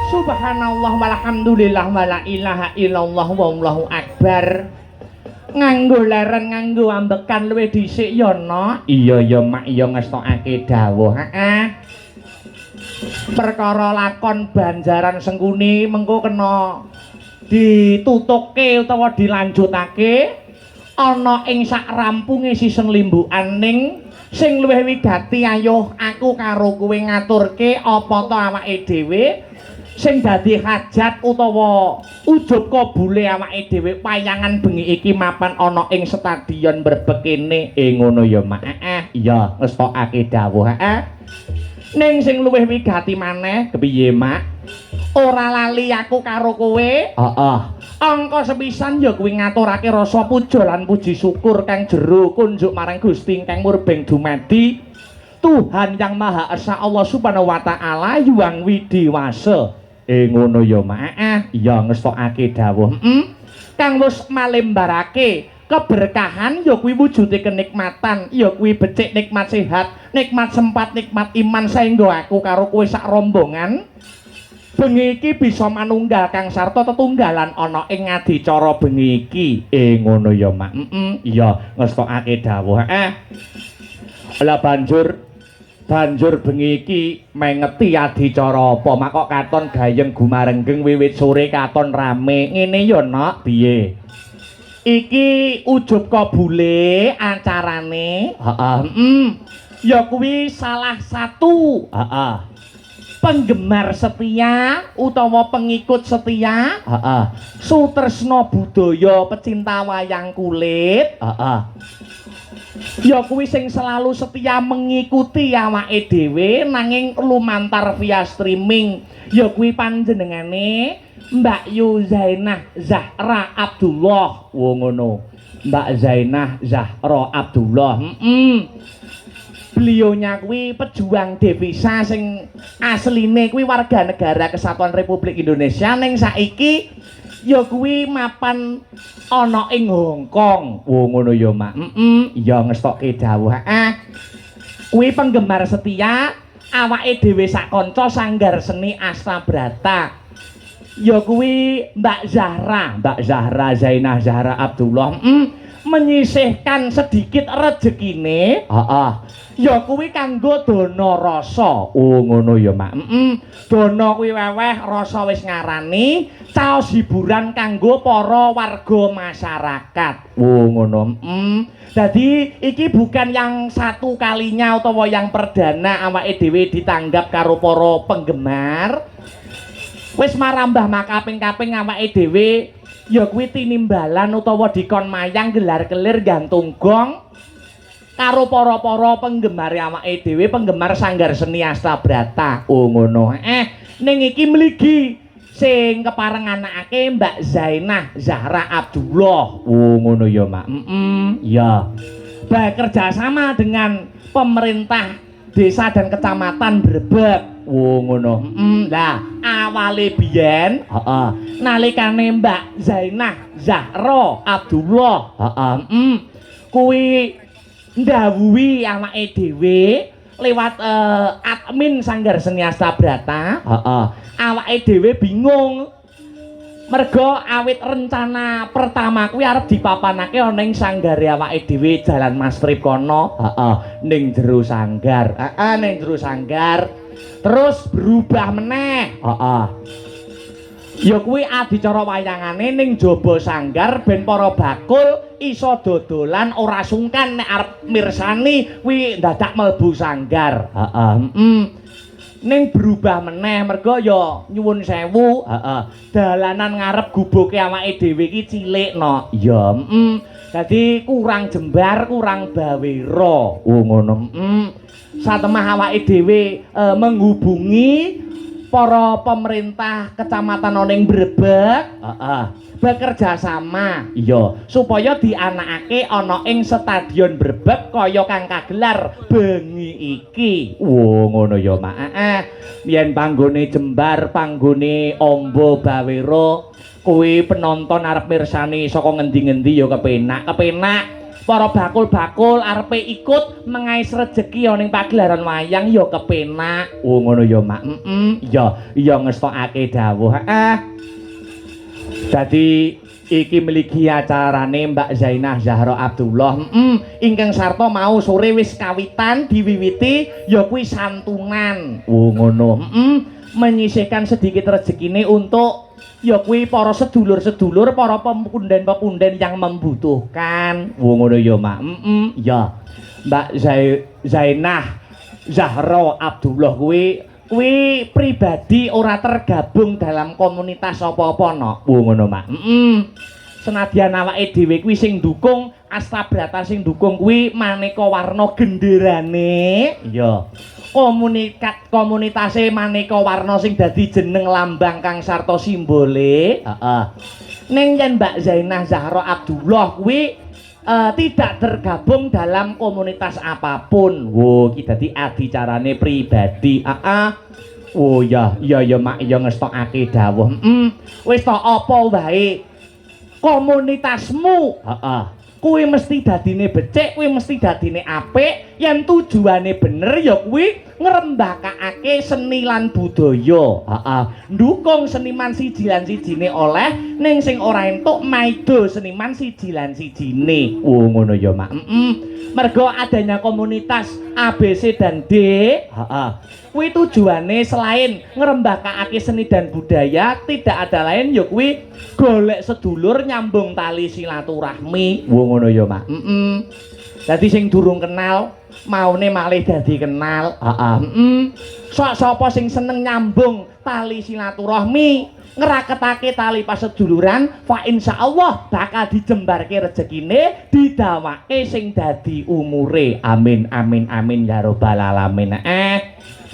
Subhanallah walhamdulillah wala ilaha illallah wallahu akbar. Nganggo leren nganggo ambekan luwih dhisik ya no. Iya ya mak ya ngestokake dawuh. Heeh. Perkara lakon banjaran sengkuni mengko kena ditutukke utawa dilanjutake ana ing sak rampunge sisen limbukan ning sing luwih wigati ayo aku karo kowe ngaturke apa to awake dhewe sing dadi hajat utawa ujub kabule awake dhewe wayangan bengi iki mapan ana ing stadion Brebek kene ngono ya mak. Iya ngestokake dawuh. Ning sing luwih wigati maneh kepiye mak? Ora lali aku karo kowe. Heeh. Angka sepisan ya kuwi ngaturake rasa puja lan puji syukur kang jero kunjuk marang Gusti ingkang murbeng dumadi Tuhan yang Maha Esa Allah Subhanahu wa taala Hyang Widiwasa. Ngono ya mak. Iya ngestokake dawuh. Kang wis malembarake keberkahan ya kuwi wujude kenikmatan, ya kuwi becik nikmat sehat, nikmat sempat, nikmat iman saengga aku karo kowe sak rombongan bengi iki bisa manunggal kang sarta tetunggalan ana ing ngadicara bengi iki. Ngono ya mak. Iya ngestokake dawuh. Lah banjur bengi iki mengeti adicara apa mak kok katon gayeng gumarenggeng wiwit sore katon rame ngene ya nok piye iki ujub kabule acarane. Ya kuwi salah satu penggemar setia utawa pengikut setia Sutresna Budaya pecinta wayang kulit. Ya kuwi sing selalu setia mengikuti awake dhewe nanging lumantar via streaming. Ya kuwi panjenengane Mbak Yu Zainah Zahra Abdullah. Ngono. Mbak Zainah Zahra Abdullah. Beliaunya kuwi pejuang devisa sing asline kuwi warga negara Kesatuan Republik Indonesia ning saiki ya kuwi mapan ana ing Hong Kong. Ngono ya mak. Ya ngestokke dawuh. Kuwi penggemar setia awake dhewe sak kanca sanggar seni Astabrata. Ya kuwi Mbak Zahra Zainah Zahra Abdullah menyisihkan sedikit rezekine. Ya kuwi kanggo dana rasa. Ngono ya mak. Dana kuwi weweh rasa wis ngarani caos hiburan kanggo para warga masyarakat. Ngono. Dadi iki bukan yang satu kalinya utawa yang perdana awake dhewe ditanggap karo para penggemar. Wis marambah makaping-kaping awake dhewe ya kuwi tinimbalan utawa dikon mayang gelar kelir gantung gong karo para-para penggemar awake dhewe penggemar sanggar seni Astabrata. Ngono. Ning iki mligi sing kepareng anakake Mbak Zainah Zahra Abdullah. Ngono ya mak. Ya. Bekerja sama dengan pemerintah desa dan kecamatan Brebek. Ngono. Lah awale biyen nalikane Mbak Zainah Zahra Abdullah kuwi ndhawuhi awake dhewe lewat admin sanggar seni Astabrata. Awake dhewe bingung mergo awit rencana pertama kuwi arep dipapanake ana ing sanggare awake dhewe Jalan Mastrip kono. Ning jero sanggar. Ning jero sanggar terus berubah meneh. Ya kuwi adicara wayangane ning jaba sanggar ben para bakul iso dodolan ora sungkan nek arep mirsani kuwi dadak mlebu sanggar. Ning berubah meneh mergo ya nyuwun sewu, dalanan ngarep gubuke awake dhewe iki cilik no. Ya, dadi kurang jembar, kurang bawira. Ngono. Satemah awake dhewe menghubungi para pemerintah kecamatan ning Brebek bekerja sama iya supaya dianakake ana ing stadion Brebek kaya kang kagelar bengi iki. Ngono ya Mak. Yen panggone jembar, panggone Amba Bawero kuwi penonton arep mirsani saka ngendi-ngendi ya kepenak para bakul-bakul arepe ikut mengais rejeki ning pagelaran wayang ya kepenak. Ngono ya Mak. Ya ngestokake dawuh. Dadi iki mligi acarane Mbak Zainah Zahra Abdullah ingkang sarta mau sore wis kawitan diwiwiti ya kuwi santunan. Ngono. Menyisihkan sedikit rezekine untuk ya kuwi para sedulur-sedulur, para pepunden-pepunden yang membutuhkan. Ngono ya Mak. Ya. Mbak Zainah Zahra Abdullah kuwi pribadi ora tergabung dalam komunitas apa-apa no. Ngono Mak. Senadyan awake dhewe kuwi sing ndukung Astabrata sing ndukung kuwi maneka warna genderane. Ya. Komunitase maneka warna sing dadi jeneng lambang kang sarta simbole. Ning yen Mbak Zainah Zahra Abdullah kuwi tidak tergabung dalam komunitas apapun. Iki dadi adicarane pribadi. Oh ya Mak ya ngestokake dawuh. Wis to apa wae komunitasmu kuwi mesti dadine becik, kuwi mesti dadine apik, yen tujuane bener ya kuwi ngrembakake seni lan budaya. Ndukung seniman siji lan sijine oleh ning sing ora entuk maido seniman siji lan sijine. Ngono ya Mak. Mergo adanya komunitas A, B, C dan D. Kuwi tujuane selain ngrembakake seni dan budaya, tidak ada lain ya kuwi golek sedulur nyambung tali silaturahmi. Ngono ya Mak. Dadi sing durung kenal maune malih dadi kenal. Sok sapa sing seneng nyambung tali silaturahmi, ngraketake tali paseduluran, fa insyaallah bakal dijembarke rezekine, didawake sing dadi umure. Amin amin amin ya rabbal alamin.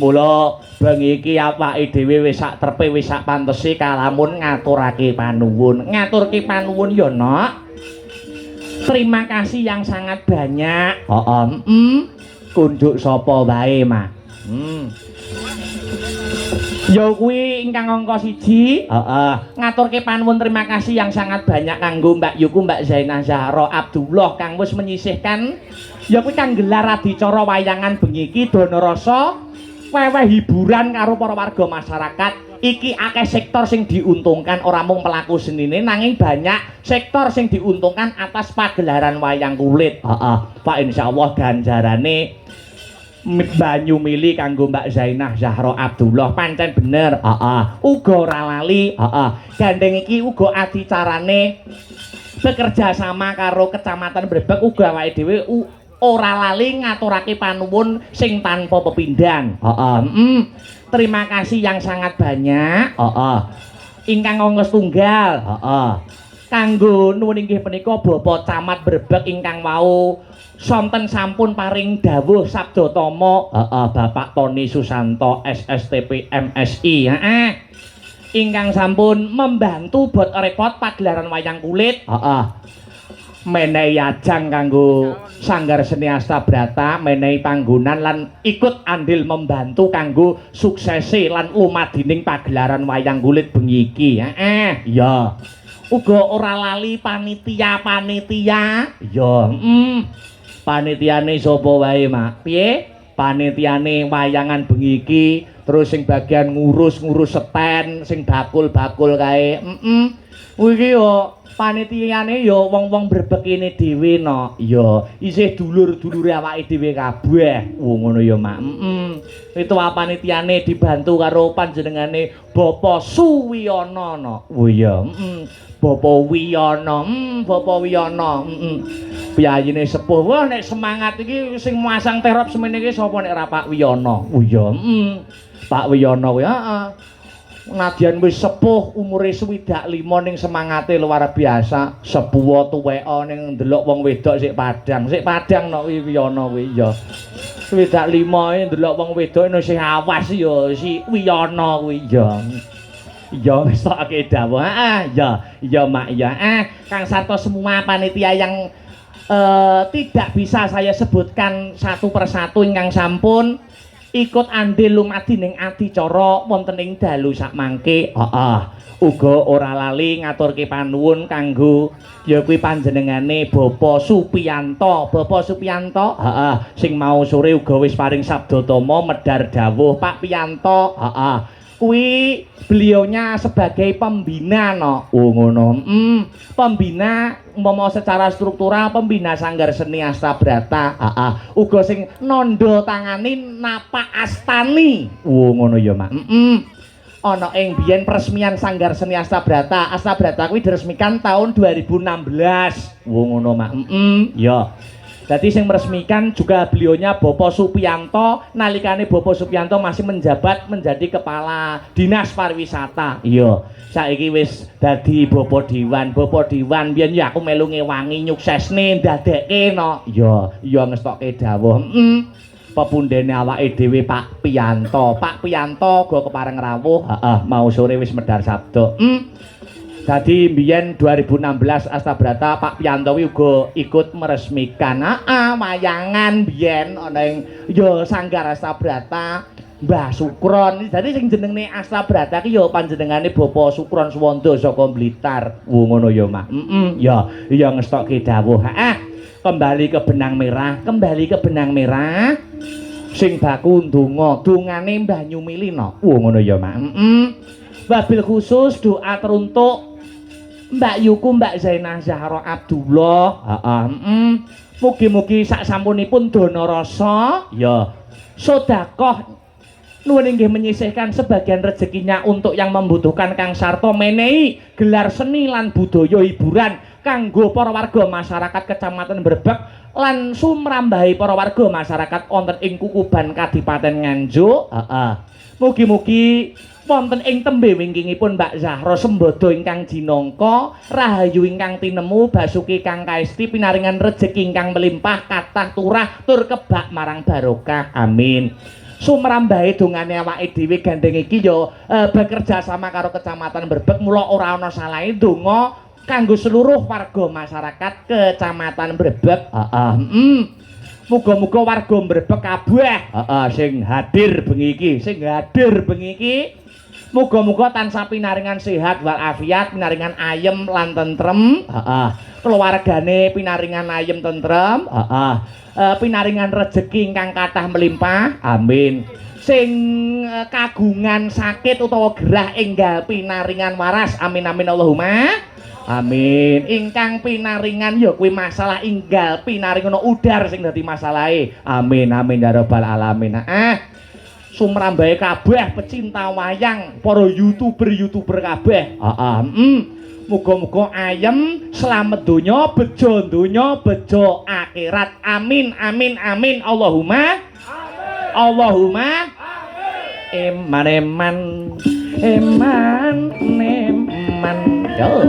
Mula bengi iki awake dhewe wis sak trepe wis sak pantese kalamun ngaturake panuwun. Ngaturke panuwun ya Nok. Terima kasih yang sangat banyak. Kunduk sapa wae Mak. Ya kuwi ingkang angka 1. Ngaturke panuwun terima kasih yang sangat banyak kanggo Mbak Yuku Mbak Zainah Zahra Abdullah kang wis menyisihkan ya kuwi kang gelar adicara wayangan bengi iki dana rasa weweh hiburan karo para warga masyarakat. Iki akeh sektor sing diuntungkan, ora mung pelaku senine nanging banyak sektor sing diuntungkan atas pagelaran wayang kulit. Pak insyaallah ganjarane banyu mili kanggo Mbak Zainah Zahra Abdullah pancen bener. Uga ora lali. Gandeng iki uga adicarane bekerja sama karo Kecamatan Brebek, uga awake dhewe ora lali ngaturake panuwun sing tanpa pepindhan. Terima kasih yang sangat banyak. Ingkang ngongos tunggal. Kanggo nuwun inggih punika Bapak Camat Brebek ingkang wau sonten sampun paring dawuh sabda tama. Bapak Tony Susanto SSTP MSI. Ingkang sampun membantu bot repot pagelaran wayang kulit. Menehi ajang kanggo Sanggar Seni Astabrata, menehi panggonan lan ikut andil membantu kanggo suksese lan lumadining pagelaran wayang kulit bengi iki. Ya. Uga ora lali panitia-panitia. Ya, panitiane sapa wae Mak? Piye? Panitiane wayangan bengi iki, terus sing bagian ngurus-ngurus sten, sing bakul-bakul kae. Kuwi yo panitiane yo wong-wong Brebekine dhewe no. Ya, isih dulur-dulure awake dhewe kabeh. Ngono ya Mak. Itu panitiane dibantu karo panjenengane Bapak Suwiyono no. Oh iya, Bapak Wiyono, Bapak Wiyono. Piyayine sepuh. Wah nek semangat iki sing masang terop semene iki sapa nek ra Pak Wiyono? Oh iya, Pak Wiyono kuwi heeh. Nadyan wis sepuh umure 65 ning semangate luar biasa. Sepuh tuweka ning ndelok wong wedok sik padang no Wiyono kuwi ya. 25 ndelok wong wedok no sing awas ya si Wiyana kuwi ya. Ya wis tokke dawuh. Ya Mak ya. Kang Sarto semua panitia yang tidak bisa saya sebutkan satu persatu ingkang sampun ikut andil lumadi ning adicara wonten ing dalu sakmangke. Uga ora lali ngaturke panuwun kanggo ya kuwi panjenengane Bapak Supiyanto. Bapak Supiyanto, sing mau sore uga wis paring sabdatama medhar dawuh Pak Piyanto. Kuwi beliaunya sebagai pembina no. Ngono. Pembina umpama secara struktural pembina Sanggar Seni Astabrata. Uga sing nandha tangani Napak Astani. Ngono ya, Mak. Ana ing biyen peresmian Sanggar Seni Astabrata. Astabrata kuwi diresmikan tahun 2016. Ngono, Mak. Ya. Jadi yang meresmikan juga beliaunya Bapak Supiyanto. Nalikane Bapak Supiyanto masih menjabat menjadi kepala dinas pariwisata. Iya, saiki wis dadi Bapak Dewan. Bapak Dewan biyen ya aku melu ngewangi nyuksesne ndadekke no. Iya ngestokke dawuh. Pepundhene awake dhewe Pak Piyanto. Pak Piyanto go kepareng rawuh. Mau sore wis medhar sabda. Jadi mbiyen 2016 Astabrata Pak Piyanto uga ikut meresmikan wayangan mbiyen ana ing ya Sanggar Astabrata Mbah Sukron. Jadi sing jenenge Astabrata ki ya panjenengane Bapak Sukron Suwanda saka Blitar. Ngono ya, Mak. Ya ngestokke dawuh. Kembali ke benang merah. Sing baku ndonga, dongane Mbah Nyumilino. Ngono ya, Mak. Wabil khusus doa teruntuk Mbak Yuku, Mbak Zainah Zahra Abdullah. Mugi-mugi sak sampunipun dana rasa ya sedekah nuwun inggih menyisihkan sebagian rezekinya untuk yang membutuhkan. Kang Sarto menehi gelar seni lan budaya hiburan kanggo para warga masyarakat Kecamatan Brebek lan sumrambahi para warga masyarakat wonten ing Kukuban Kadipaten Nganjuk. Mugi-mugi wonten ing tembe wingkingipun Mbak Zahra Sembodo ingkang jinangka, rahayu ingkang tinemu, basuki kang kaesti, pinaringan rejeki ingkang melimpah, kathah turah tur kebak marang barokah. Amin. Sumrambahe dongane awake dhewe gandeng iki ya bekerja sama karo Kecamatan Brebek, mula ora ana salahe donga kanggo seluruh warga masyarakat Kecamatan Brebek. Muga-muga warga Brebek kabeh sing hadir bengi iki muga-muga tansah pinaringan sehat walafiat, pinaringan ayem lan tentrem. Keluargane pinaringan ayem tentrem. Pinaringan rejeki ingkang kathah melimpah. Amin. Sing kagungan sakit utawa gerah enggal pinaringan waras. Amin amin Allahumma. Amin. Ingkang pinaringan ya kuwi masalah enggal pinaringan udar sing dadi masalahe. Amin amin ya rabbal alamin. Sumrambahe kabeh pecinta wayang, para YouTuber kabeh. Muga-muga ayem, slamet donya, bejo donya, bejo akhirat. Amin amin amin Allahumma. Amin. Allahumma. Amin. Eman. Yo.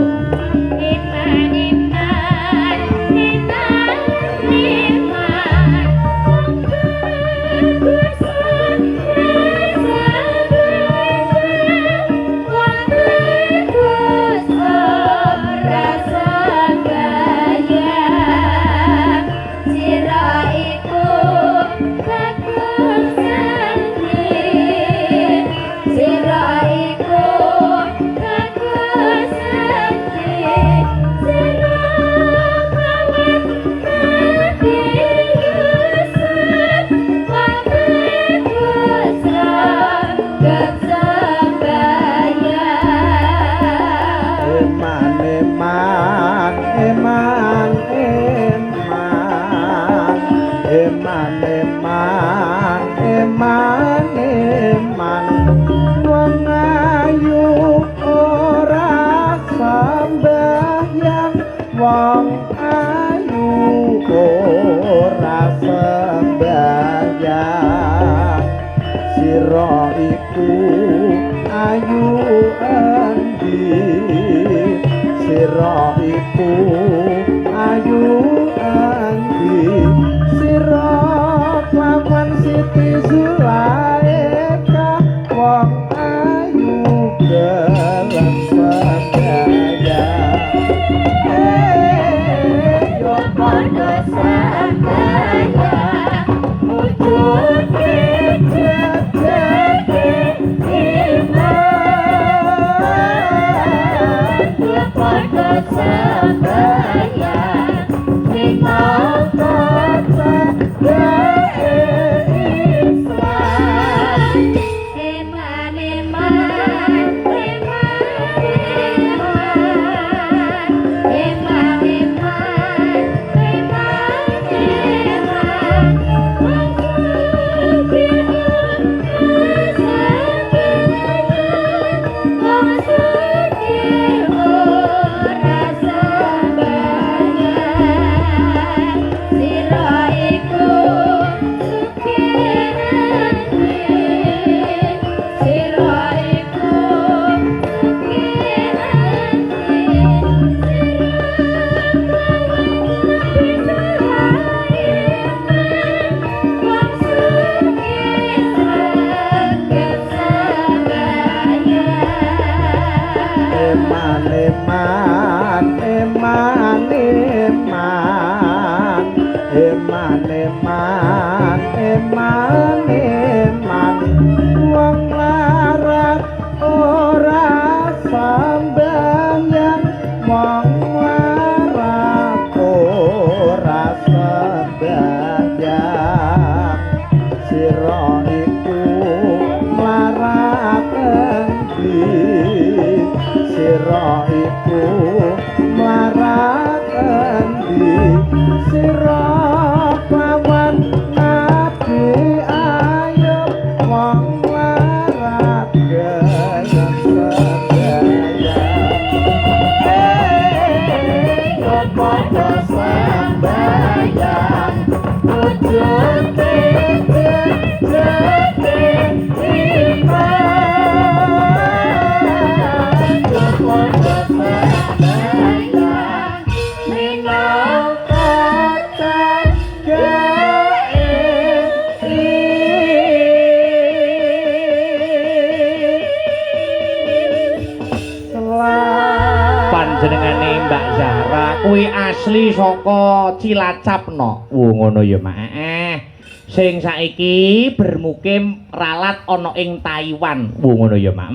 Ayu andi sira lawan sembayang ujung panjenengane Mbak Zahra kuwi asli saka Cilacap no. Ngono ya Mak. Sing saiki bermukim ralat ana ing Taiwan. Ngono ya Mak.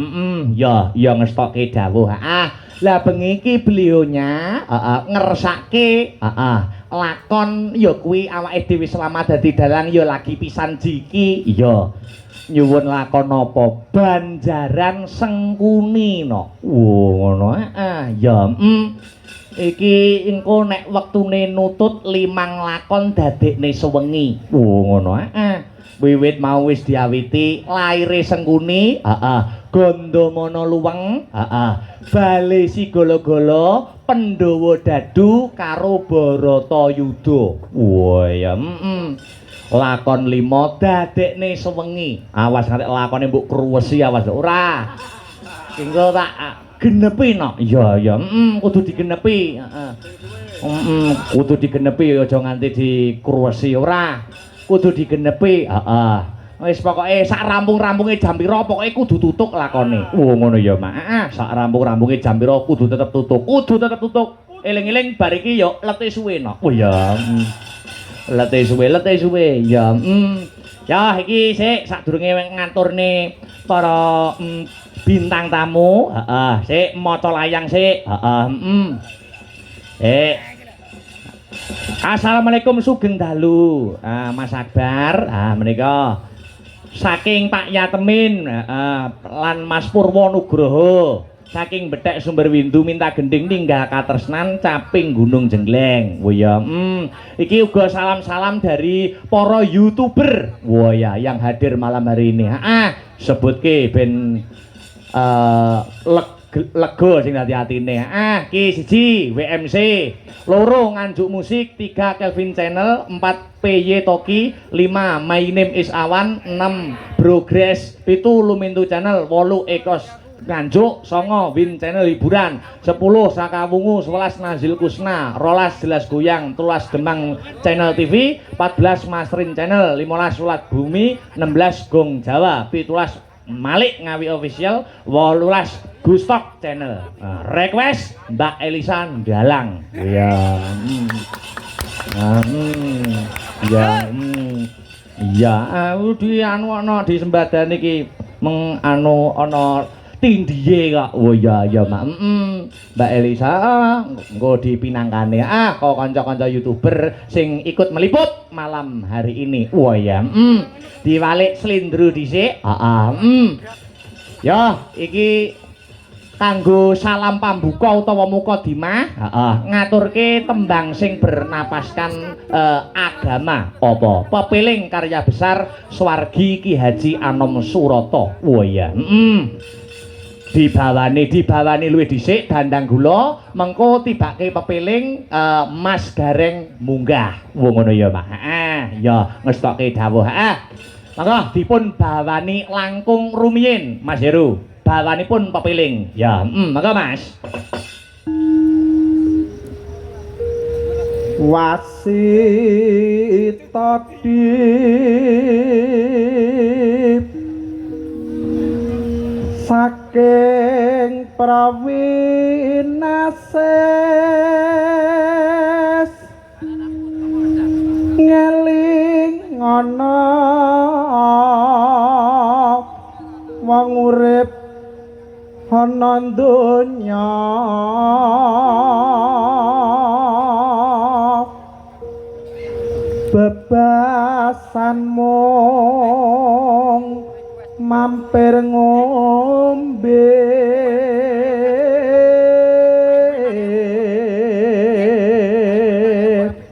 Ya ngestokke dawuh. Lah bengi iki beliaunya ngersake lakon ya kuwi awake dhewe selamat dadi dalang ya lagi pisan jiki. Ya. Nyuwun lakon apa? Banjaran Sengkuni no. Ngono ya. Iki engko nek wektune nutut 5 lakon dadekne sewengi. Ngono wiwit mau wis diawiti laire Sengkuni, Gandamana luweng, bale si golo-golo, Pandhawa dadu karo Baratayuda. Wah ya lakon 5 dadekne sewengi. Awas nganti lakone mbok kruwesi awas ora. Engko tak genepi no. Ya kudu digenepi. Kudu digenepi aja nganti dikruwesi ora. Kudu digenepi. Wis pokoke sak rampung-rampunge jam pira pokoke kudu tutuk lakone. Ngono ya Mak. Sak rampung-rampunge jam pira kudu tetep tutuk. Kudu tetep tutuk. Eling-eling bar iki ya lete suwe no. Oh ya. Lete suwe ya. Ya iki sik sadurunge ngaturne para bintang tamu, sik maca layang sik. Assalamualaikum sugeng dalu. Mas Akbar, menika saking Pak Yatemin lan Mas Purwo Nugroho. Saking Bethek Sumberwindu minta gending ninggal katresnan caping Gunung Jengleng. Wah ya, iki uga salam-salam dari para YouTuber. Wah ya, yang hadir malam hari ini. Sebutke ben lega sing dadi atine. Ki siji WMC, loro Nganjuk Musik, 3 Kelvin Channel, 4 PY Toki, 5 My Name is Awan, 6 Progress, 7 Lumintu Channel, 8 Ekos Nganjuk, 9 Win Channel Hiburan, 10 Sakawungu, 11 Nazil Kusna, 12 Jelas Goyang, 13 Demang Channel TV, 14 Masrin Channel, 15 Ulat Bumi, 16 Gong Jawa, 17 Malik Ngawi Official, 18 Gustok Channel. Request Mbak Elisa Galang. Ya. Di anu ana di sembadan iki meng anu ana tindihe kok. Oh ya Mak. Mbak Elisa engko dipinangkane kok kanca-kanca YouTuber sing ikut meliput malam hari ini. Wah ya. Diwalik slindro dhisik. Ya, iki kanggo salam pambuka utawa mukadimah, ngaturke tembang sing bernapaskan agama apa? Pepiling karya besar Swargi Ki Haji Anom Surata. Wah ya. Dibawani luwih dhisik dandang gula mengko tibake pepiling Mas Gareng munggah. Wong ngono ya Pak. Ya ngestokke dawuh. Monggo dipun bawani langkung rumiyin Mas Heru. Bawanipun pepiling. Ya, monggo Mas. Wasita saking prawinases ngeling ana wong urip ana donya bebasan mung mampir ngombe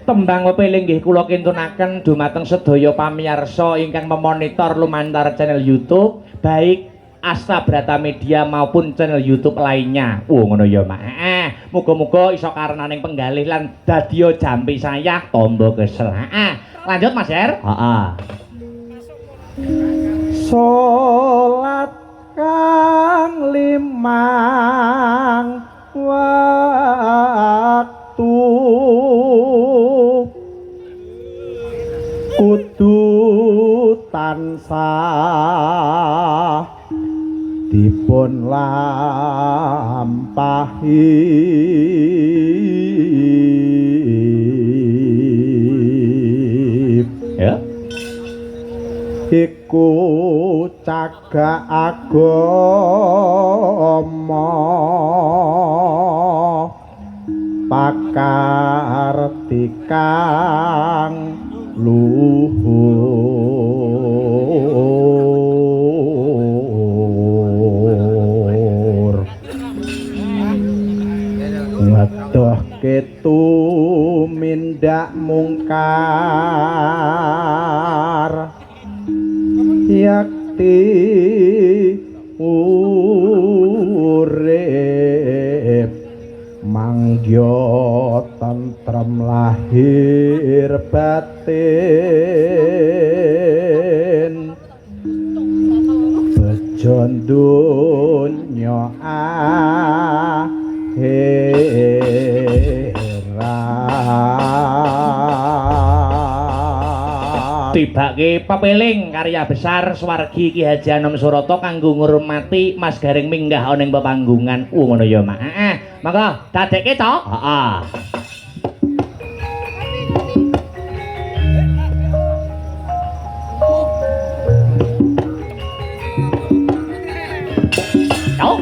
tembang pepiling nggih kula kintunaken dumateng sedaya pamirsa ingkang memonitor lumantar channel YouTube baik Astabrata Media maupun channel YouTube lainnya. Ngono ya, Mak. Muga-muga iso karenaning penggalih lan dadia jampi saya tombo kesel. Lanjut Mas Her. Heeh. Salat kang limang waktu kudu tansah dipun lampahi Ya. Iku cagak agama pakarti kang luhur ngedohke tumindak mungkar yakti urip mangya tentrem lahir batin bejo donya akhirat. Tibake pepeling karya besar Swargi Ki Haji Anom Surata kanggo ngurmati Mas Garing minggah ana ing pepanggungan. Ngono ya, Mak. Monggo dadekke to? Heeh. Yo.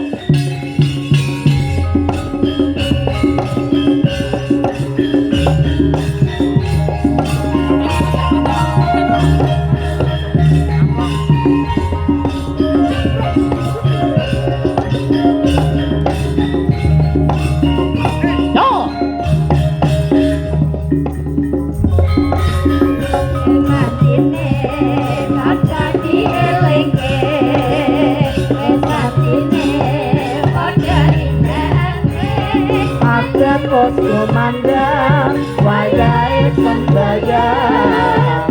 Kos komandan wayahe sembayang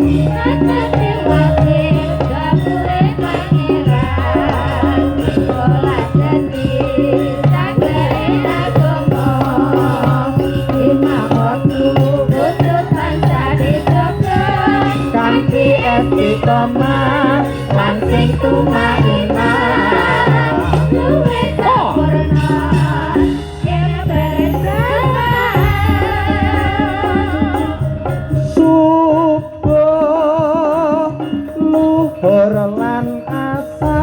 kanthi istiqomah lan sing tumainah lan asar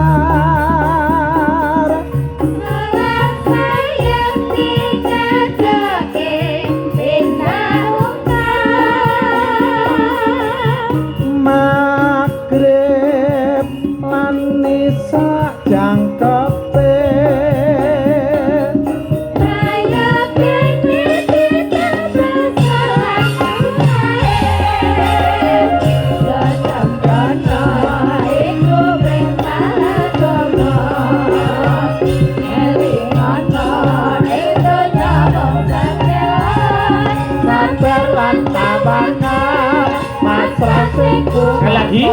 sayang dicacake magrib lan nisa jangkepe Sekali lagi. Yo.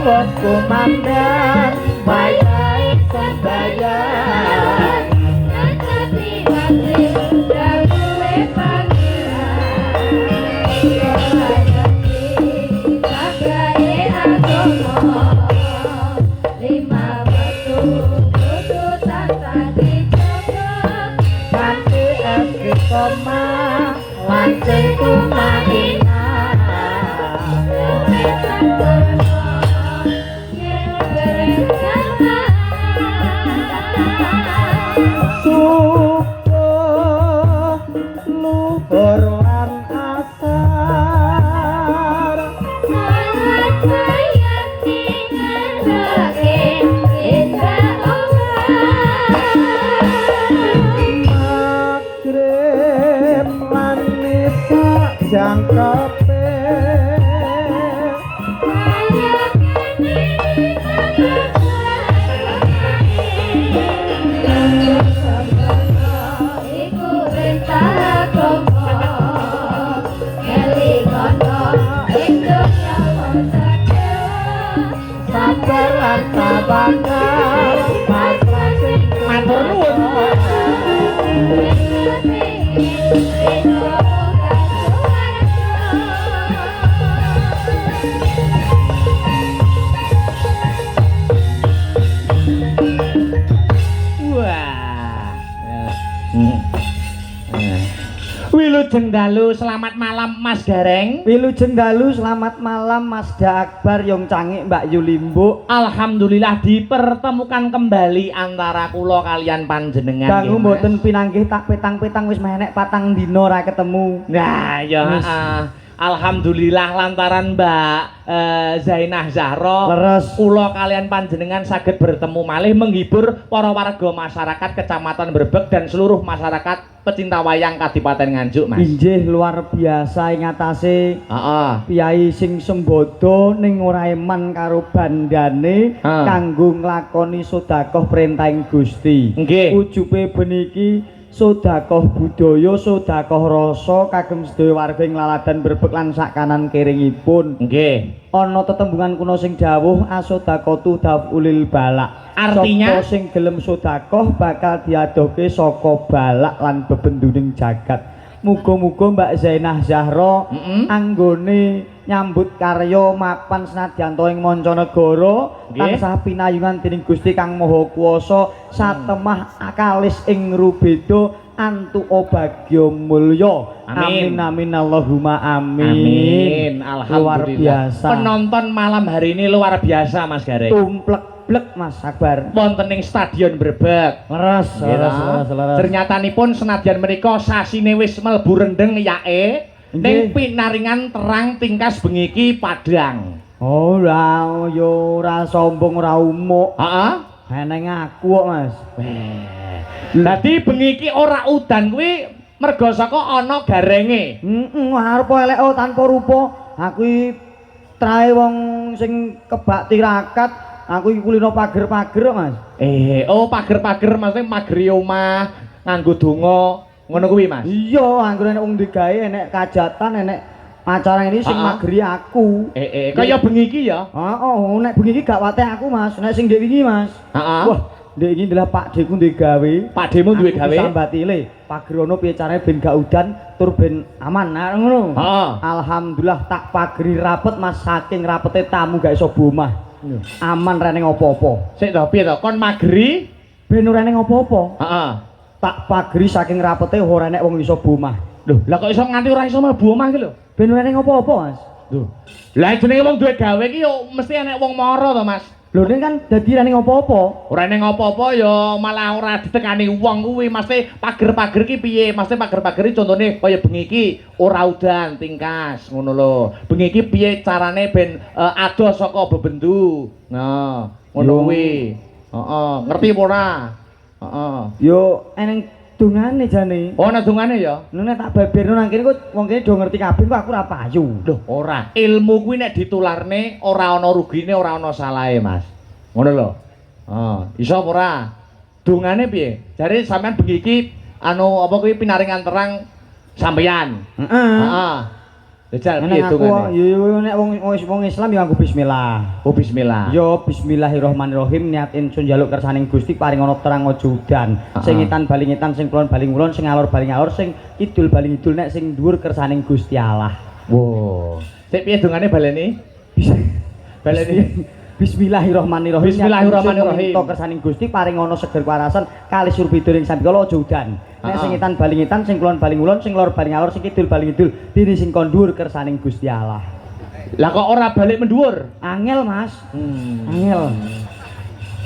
Kos komandan baik sembayang nanti hati gue panggilan sebagai agama lima waktu putusan tadi coba nanti istiqomah sing kumahina luwih sempurna yen bersama subuh luhur lan asar salat sayang dingerake indah magrib lan isak jangkepe sabar lan tabakal Matur nuwun. Wah. Wilujeng dalu, selamat malam Mas Gareng. Wilujeng dalu, selamat malam Mas Da Akbar Yong Cangik Mbak Yulimbo. Alhamdulillah dipertemukan kembali antara kula kalian panjenengan. Dangu nggih, Mas. mboten pinanggih tak petang-petang wis menek patang dina ra ketemu. Nah, ya Wis. alhamdulillah lantaran Mbak Zainah Zahra Leres. kula kalian panjenengan saged bertemu malih menghibur para warga masyarakat Kecamatan Brebeg dan seluruh masyarakat pecinta wayang Kadipaten Nganjuk, Mas. Injih luar biasa ing atase Heeh. piyai sing sembodo ning ora eman karo bandane Ah. kanggo nglakoni sedekah perintahing Gusti. Nggih. Ujube beniki sedekah budaya, sedekah rasa kagem sedaya warga ing Laladan Brebeg lan sak kanan kiringipun. Nggih. Ana tetembungan kuno sing dawuh asodaqatu dafulil balak. Artinya? Sapa sing gelem sedekah bakal diadohke saka balak lan bebenduning jagat. Muga-muga Mbak Zainah Zahra anggone nyambut karya mapan senadyan ing mancanegara Nggih. tansah pinayungan dening Gusti Kang Maha Kuwasa satemah akalis ing rubeda antuka bagya mulya. Amin. Amin Allahumma amin. Amin. Luar Alhamdulillah. biasa. Penonton malam hari ini luar biasa, Mas Gareng. Tumplek-blek Mas Akbar. Wonten ing Stadion Brebeg. Leres, Nggih ta? leres. Ternyatanipun senadyan menika sasine wis mlebu rendeng yae ning Nggih. pinaringan terang tingkas bengi iki padhang. Ora yo ora sombong ora umuk. Heeh. Eneng aku kok Mas. Dadi bengi iki ora udan kuwi merga saka ana garenge. Arep elek tanpa rupa. Aku iki trae wong sing kebak tirakat. Aku iki kulino pager-pager kok, Mas. Pager-pager maksudnya mageri omah nganggo donga ngono kuwi, Mas. Iya, anggere nek wong digawe enek kajatan, enek acara ini sing mageri aku. Kaya bengi iki ya. Heeh, nek bengi iki gak wateh aku, Mas. Nek sing ndek wingi, Mas. Heeh. Wah, ndek iki ndelah Pak Deku ndek gawe. Pak Demu duwe gawe. Sambatile, pagerono piye carane ben gak udan tur ben aman. Nah, ngono. Heeh. Alhamdulillah tak pageri rapet, Mas, saking rapete tamu gak iso bomah. Aman rene ngopo-opo. Sik to piye to? Kon mageri? Ben ora ning ngopo-opo. Heeh. Tak pageri saking rapete ora nek wong iso bomah. Lho, lah kok iso nganti ora iso mlebu omah iki lho? Ben ora ning ngopo-opo, Mas. Lho. Lah jenenge wong duwe gawe iki yo mesti enek wong mara to, Mas. Lho ning kan dadi ora ning ngopo-opo. Ora ning apa-apa ya malah ora ditekani wong kuwi mesti pager-pager ki piye? Mesti pager-pager iki contone kaya bengi iki ora udan tingkas ngono lho. Bengi iki piye carane ben adoh saka bebendu. Nah, ngono Yo. kuwi. Heeh, ngerti apa ora? Heeh. Yo eneng dungane jane. Oh, ana dungane ya? Nek tak baberno nang kene kok wong kene do ngerti kabeh kok aku ora payu. Loh, ora. Ilmu kuwi nek ditularne ora ana rugine, ora ana salahe, Mas. Ngono lho. Iso apa ora? Dungane piye? Jare sampean bengi iki anu apa kuwi pinaringan terang sampeyan. Heeh. Heeh. Jajal piye Nek aku dungane? yo nek wong Islam ya nganggo bismillah. Oh, bismillah. Yo bismillahirrahmanirrahim niat ingsun njaluk kersaning Gusti paring ana terang aja udan. Sing ngitan bali ngitan, sing kulon bali kulon, sing alor bali alor, sing kidul bali kidul nek sing dhuwur kersaning Gusti Allah. Wow. Sik piye dungane baleni? Bisa Baleni. Bismillahirrahmanirrahim. Bismillahirrahmanirrahim. To kersaning Gusti paring ana seger kewarasan kali surbiduring sambikala aja udan. Nek sing ngetan bali ngetan, sing kulon bali ngulon, sing lor bali ngalor, sing kidul bali ngidul, diri sing kondur kersaning Gusti Allah. Lah kok ora balik mendhuwur? Angel, Mas. Angel.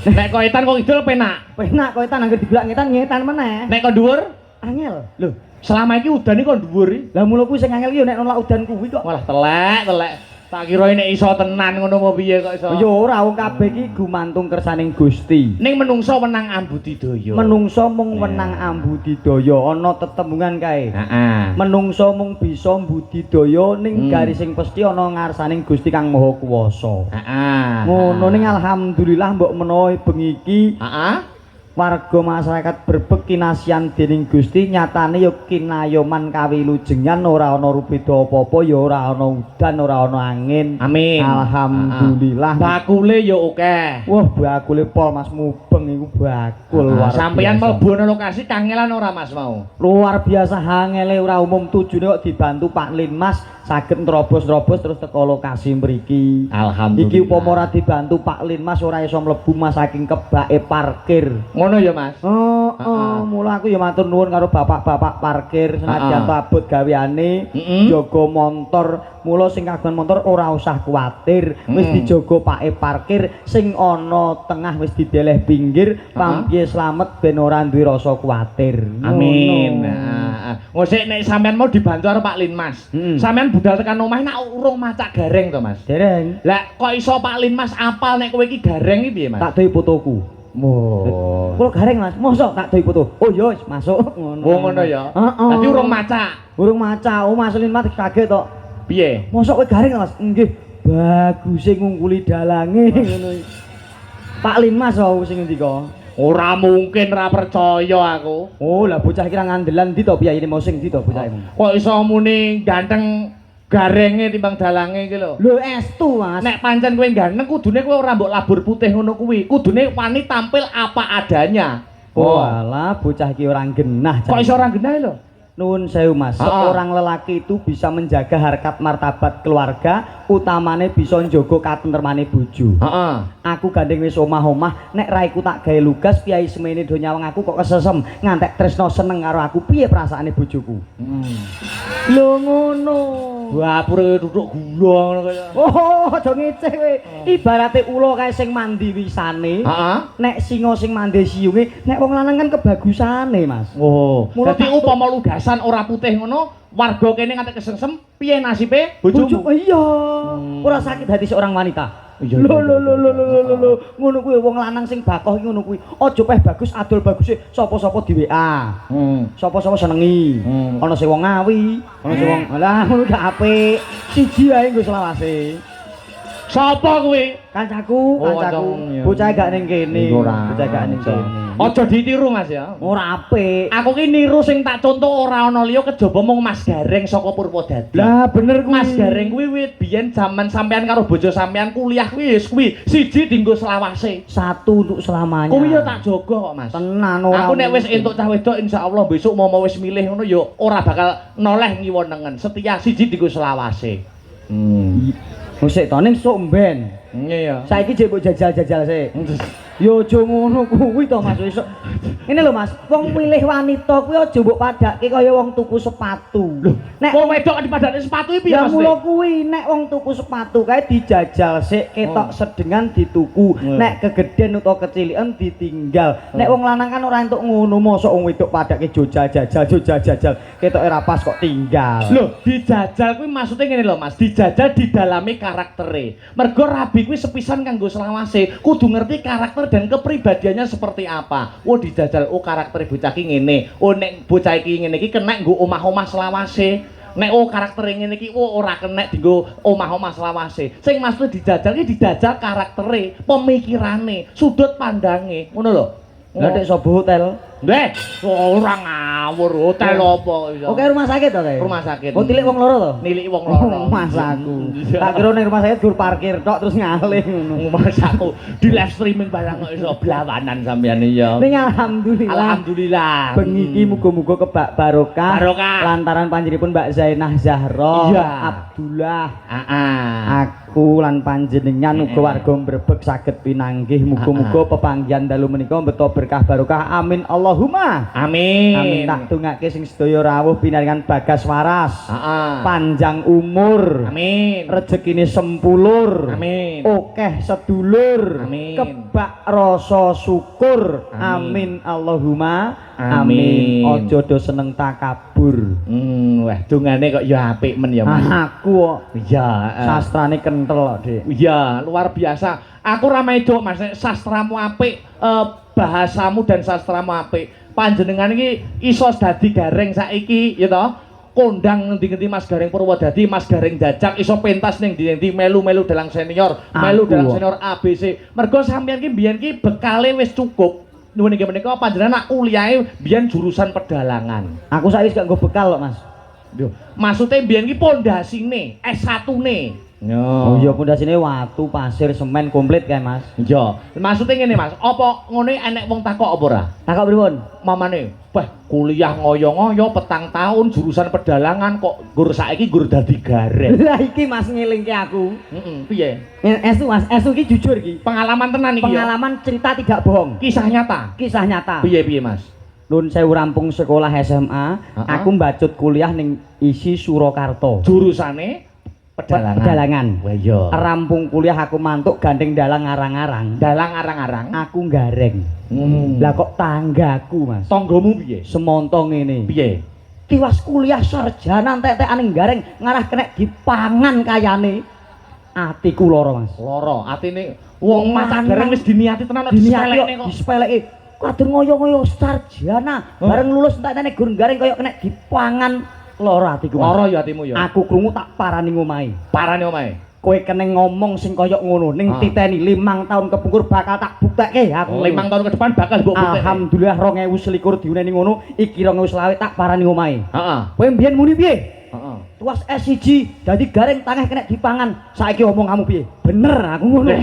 Nek kok etan kok idul penak. Penak kok etan anggere diblak ngetan ngetan meneh. Nek kok dhuwur? Angel. Lho, Selama iki udane kok dhuwur iki. lah mula kuwi sing angel ki yo nek nolak udan kuwi kok. Walah telek. Tak kira nek iso tenan ngono apa piye kok iso. Ya ora wong kabeh iki gumantung kersaning Gusti. Ning menungso wenang ambudidaya. Menungso mung wenang ambudidaya, ana tetembungan kae. Heeh. Menungso mung bisa mbudidaya ning garis sing pesti ana ngarsaning Gusti Kang Maha Kuwasa. Heeh. Ngono ning alhamdulillah mbok menawa bengi iki Heeh. warga masyarakat Brebeg kinasian dening Gusti nyatane ya kinayoman kawilujengan ora ana rubeda apa-apa ya ora ana udan ora ana angin. Amin. Alhamdulillah. Bakule ya akeh. Wah, bakule pol Mas mubeng iku bakul luar Sampeyan biasa. mlebu ana lokasi kangelan ora Mas mau? Luar biasa hangele ora umum tujune kok dibantu Pak Linmas saged nrobos-nrobos terus teko lokasi mriki. Alhamdulillah. Iki upama ora dibantu Pak Linmas ora iso mlebu Mas saking kebake parkir. Ngono ya Mas. Mula aku ya matur nuwun karo bapak-bapak parkir senajan abot gaweane jaga montor. Mula sing kagungan montor ora usah kuwatir, wis dijaga pake parkir sing ana tengah wis dideleh pinggir, pampiye slamet ben ora duwe rasa kuwatir. Amin. Heeh. Ngosik nek sampean mau dibantu karo Pak Linmas. Sampean budal tekan omah nak urung macak gareng to Mas. Dereng. Lah kok iso Pak Linmas apal nek kowe iki gareng iki piye Mas? Tak doi fotoku. Oh. Kulo gareng Mas, mosok tak doi foto. Oh ya wis masuk ngono. Oh ngono ya. Dadi urung macak. Urung maca, Mas Linmas kaget tok. Piye? Mosok kowe gareng Mas? Nggih. Bagus ngungkuli dalange ngono. Pak Linmas wae sing ngendika. Ora mungkin ra percaya aku. Oh, lah bocah iki ra ngandelan ndi to piyayine mau sing ndi to bocah iki. Kok iso muni ganteng garenge timbang dalange iki lho. Lho estu Mas. Nek pancen kowe ganteng kudune kowe ora mbok labur putih ngono kuwi. Kudune wani tampil apa adanya. Oh, alah bocah iki ora genah. Kok iso ora genah lho? Nuwun sewu Mas, seorang lelaki itu bisa menjaga harkat martabat keluarga, utamane bisa njogo katentremane bojo. Heeh. Aku gandeng wis omah-omah, nek raiku tak gawe lugas piyai semene do nyawang aku kok kesesem, ngantek tresno seneng karo aku. Piye perasaane bojoku? Lho ngono. Bapure duduk gula ngono kaya. Oh, aja ngeceh kowe. Ibarate ula kae sing mandi wisane. Heeh. Nek singa sing mandi siunge, nek wong lanang kan kebagusane, Mas. Oh, Mula dadi tak- upama lugasan ora putih ngono, warga kene ngantek kesengsem, piye nasibe bojomu? Iya. Ora sakit hati seorang wanita. Iya, Lho iya, lho ngono kuwi wong lanang sing bakoh iki ngono kuwi. Aja peh bagus adol baguse sapa-sapa di WA. Sapa-sapa senengi. Ana sing wong ngawi, ana sing wong alah ngono gak apik. Siji ae nggo selawase. Sapa kuwi? Kancaku, Oh, kancaku. kancamu, iya. Bocah gak ning kene. Ora. Bocah gak ning kene. Aja ditiru Mas ya. Ora apik. Aku ki niru sing tak contoh ora ana liya kejaba mung Mas Gareng saka Purwodadi. Lah bener kuwi. Mas Gareng kuwi wit biyen jaman sampean karo bojo sampean kuliah kuwi wis kuwi siji dienggo selawase. Satu untuk selamanya. Kuwi ya tak jaga kok Mas. Tenan ora. Aku nek wis mungkin. entuk cah wedok insyaallah besok mau wis milih ngono ya ora bakal noleh ngiwonengen. Setia siji dienggo selawase. Musik to ning sok mben. Iya. Saiki jek mbok jajal-jajal sik. Yo aja ngono kuwi to Mas wis. Ngene lho Mas, wong milih wanita kuwi aja mbok padake kaya wong tuku sepatu. Nek Wong wedok dipadane sepatu iki piye ya Mas? mula kuwi nek wong tuku sepatu kae dijajal sik ketok sedengan dituku. Nek kegeden utawa keciliken ditinggal. Nek wong lanang kan ora entuk ngono mosok wong wedok padake jajal ketoke ra pas kok tinggal. Loh, dijajal kuwi maksudnya ngene lho Mas, dijajal didalami karaktere. Mergo rabi kuwi sepisan kanggo selawase, kudu ngerti karakter dan kepribadiannya seperti apa. Oh, dijajal oh karakter bocah iki ngene. Oh, nek bocah iki ngene iki kena nggo omah-omah selawase. Nek oh karakter ngene iki oh ora kena dienggo omah-omah selawase. Sing maksud dijajal iki dijajal karaktere, pemikirane, sudut pandange. Ngono lho. Lah nek sobo hotel. Ndek, ora ngawur hotel apa iso. Oke rumah sakit to kae? Rumah sakit. Oh tilik wong loro to? Nilik wong loro. Mas aku. Tak kira ning rumah sakit gur parkir tok terus ngalih ngono. Mas aku di live streaming barang kok iso blawanan sampean iya. Ning alhamdulillah. Alhamdulillah. Bengi iki muga-muga kebak barokah. Barokah. Lantaran panjenenganipun Mbak Zainah Zahra, Iya. Abdullah, Heeh. aku lan panjenengan uga warga Mbrebeg saged pinanggih muga-muga pepanggihan dalu menika beto berkah barokah amin Allahumma Amin. amin tak tungake sing sedaya rawuh pinaringan bagas waras Heeh. panjang umur Amin. rezekine sempulur Amin. okeh sedulur Amin. kebak rasa syukur Amin. amin Allahumma Amin. aja do seneng takabur Wah, dungane kok ya apik men ya, Mas. aku kok Iya, sastrane kentel kok Dik iya, luar biasa. Aku ra medo, Mas, nek sastramu apik, bahasamu dan sastramu apik. Panjenengan iki iso dadi gareng saiki, ya toh? Kondang ngendi-ngendi Mas Gareng Purwodadi, Mas Gareng Jajak iso pentas ning ndi-endi melu-melu dalang senior, melu Aku dalang kok. senior ABC. Mergo sampeyan ki mbiyen ki bekale wis cukup. Nuwun iki menika panjenengan nak kuliahe mbiyen jurusan pedalangan. aku saiki gak nggo bekal kok Mas Yo, maksudnya mbiyen ki pondasine, S1-ne. oh iya pondasine watu pasir semen komplit kae Mas Iya, maksudnya ngene Mas, apa ngene enek wong takok apa ora? takok pripun Mamane, wah kuliah ngoyo-ngoyo petang tahun jurusan pedalangan kok gur saiki gur dadi gareng. lah iki Mas ngelingke aku Piye? esu Mas esu iki jujur iki Pengalaman tenan iki ya. pengalaman cerita tidak bohong Kisah nyata. kisah nyata Piye Mas? Nun sewu rampung sekolah SMA, aku mbacut kuliah ning isi Surakarta. Jurusane pedalangan. Pedalangan. Wah iya. Rampung kuliah aku mantuk gandeng dalang ngarang-ngarang. Dalang arang-arang. Aku gareng. Lah kok tanggaku, Mas. Tanggamu piye? Semontong ini. Piye? Tiwas kuliah sarjana entek-entekan ning gareng ngarah kena dipangan kayane. Atiku lara, Mas. Lara, atine wong maca gareng wis diniati tenan Disepeleke kok. Disepeleke. Kadur ngoyo-ngoyo sarjana, bareng lulus entek-entek gur gareng kaya kena dipangan lara atiku. Lara ya atimu ya. Aku krungu tak parani ngomahe. Parane omahe. Kowe kene ngomong sing kaya ngono ning titeni 5 tahun kepungkur bakal tak buktekke aku. 5 tahun ke depan bakal mbok buktekne. Alhamdulillah 2021 diuneni ngono, iki 2020 tak parani ngomahe. Heeh. Kowe mbiyen muni piye? Heeh. Tuas S1 dadi gareng tangeh kena dipangan. Saiki omong kamu piye? Bener aku ngono.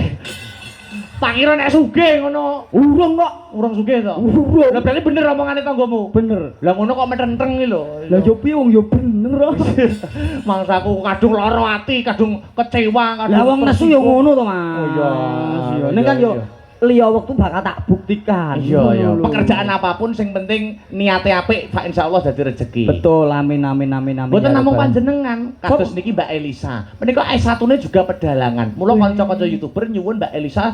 Tak kira nek sugih ngono. Urung kok. Urung sugih to? Urung. Lah berarti bener omongane tanggamu. Bener. Lah ngono kok mentreng iki lho. Lah yo piye wong yo bener. Mangsaku kadung lara ati, kadung kecewa, kadung. Lah wong nesu yo ngono to, Mas. Oh iya. Iya. Ning kan yo liya wektu bakal tak buktikan. Iya iya. Ngono lho. Pekerjaan apapun sing penting niate apik, Pak insyaallah dadi rezeki. Betul, amin amin amin amin. Mboten ya namung Rabbal. panjenengan, kados niki Mbak Elisa. Menika S1-ne juga pedalangan. Mula kanca-kanca YouTuber nyuwun Mbak Elisa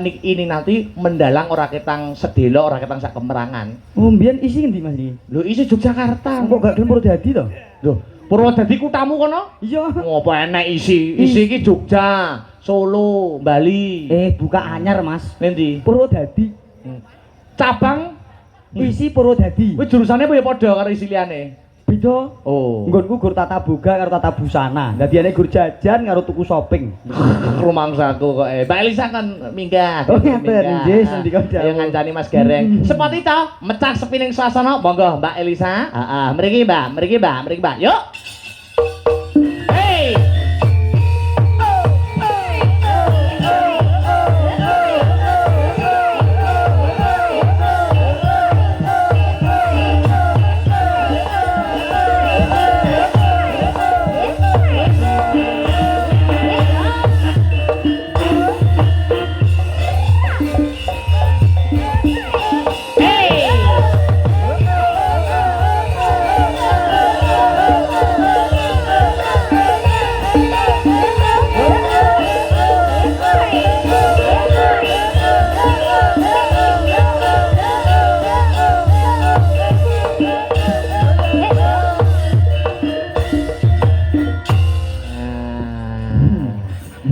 ini nanti mendalang ora ketang sedelo, ora ketang sak kemerangan. Oh, mbiyen isi ngendi Mas iki? Lho isi Yogyakarta. Kok gak gelem Purwodadi to? Lho, Purwodadi kutamu kono? Iya. Ngopo enek isi? Isi iki Jogja, Solo, Bali. Buka anyar, Mas. Nendi? Purwodadi. Cabang Isi Purwodadi. kuwi jurusane apa ya padha karo isi liyane? Beda. Oh. Nggonku gur tata boga karo tata busana. Dadi ene gur jajan karo tuku shopping. Rumangsaku kok Mbak Elisa kan minggah. Oh, ngeten, nggih, sendika dawuh. Ya ngancani Mas Gareng. Sepati to, mecah sepining swasana. Monggo Mbak Elisa. Heeh, mriki Mbak, mriki Mbak, mriki Mbak. Yuk. Hey.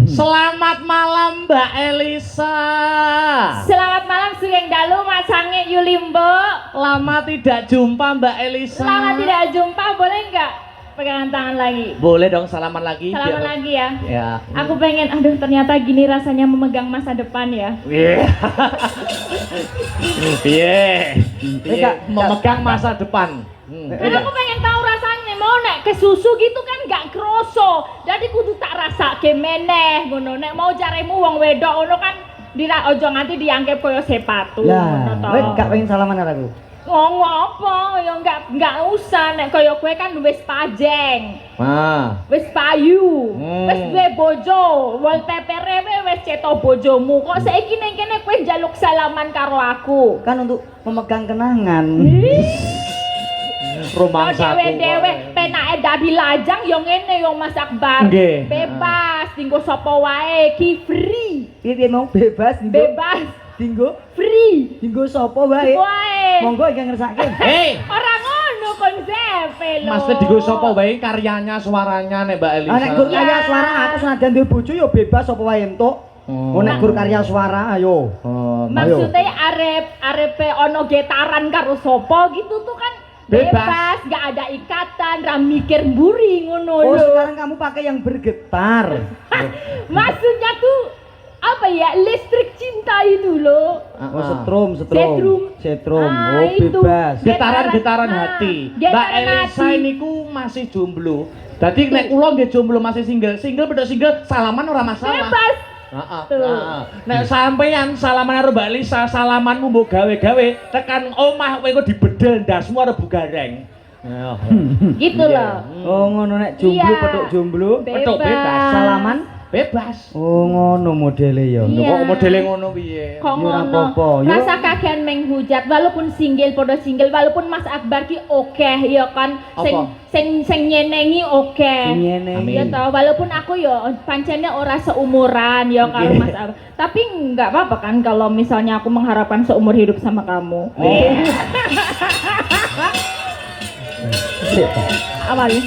Selamat malam Mbak Elisa. Selamat malam Sugeng Dalu Mas Sangit Yulimbo. Lama tidak jumpa Mbak Elisa. Lama tidak jumpa, boleh nggak pegangan tangan lagi? Boleh dong salaman lagi. Salaman lagi ya. Ya. Aku pengen, aduh ternyata gini rasanya memegang masa depan ya. Iya. Iya. Kak, Memegang masa depan. Karena aku pengen tahu rasanya mau nek ke susu gitu kan nggak kroso. Jadi kudu tak rasa meneh ngono. Nek mau jaremu wong wedok ngono kan Dira ojo nganti dianggap koyo sepatu. Lah, ngono to. kowe gak pengen salaman karo aku. Ngomong apa? Ya enggak usah nek koyo kowe kan wis pajeng. Ah. Wis payu, Hmm. wis duwe bojo, wallpaper-e wis cetok bojomu. Kok saiki ning kene kowe njaluk salaman karo aku? Kan untuk memegang kenangan. Romangsaku. Dewe-dewe penake dadi lajang yo ngene yo Mas Akbar. Nggih. Bebas dinggo sapa wae, ki free. Piye mau bebas dinggo? Bebas Dinggo free. dinggo sapa wae? Wae. Monggo iki ngersake. Hei, Ora ngono konsepe lho. Mas digo sapa wae karyanya suaranya nek Mbak Elisa. Ah nek gur Iya. karya suara aku senajan duwe bojo ya bebas sapa wae entuk. Oh nek gur karya suara ayo. Oh, Maksudnya arepe ono getaran karo sapa gitu tuh kan Bebas. nggak ada ikatan, ra mikir mburi ngono Oh lho. sekarang kamu pakai yang bergetar. Maksudnya tuh apa ya, listrik cinta itu loh. Oh setrum. Setrum. Oh itu. bebas. Getaran-getaran Nah, hati. Mbak getaran Elisa hati. niku masih jomblo. Dadi nek kula nggih jomblo masih single bedok single salaman ora masalah. Bebas. Heeh. Tuh. Heeh. Nek sampeyan salaman karo Mbak Elisa, salamanmu mbok gawe-gawe tekan omah kowe engko dibedel ndasmu arep bugareng. Gitu loh. Oh ngono nek jomblo Iya. petuk jomblo. Petuk bebas. Salaman. Bebas. Oh ngono modele ya. Iya. Kok modele ngono piye? Kok Ya, ora ngono? apa-apa. Yo. Rasa kakean menghujat walaupun single podo single walaupun Mas Akbar ki oke ya kan Apa? sing nyenengi oke. Ngene. Amin. Ya toh walaupun aku ya pancene ora seumuran ya kalau Mas Akbar. Tapi nggak apa-apa kan kalau misalnya aku mengharapkan seumur hidup sama kamu. Apa nih?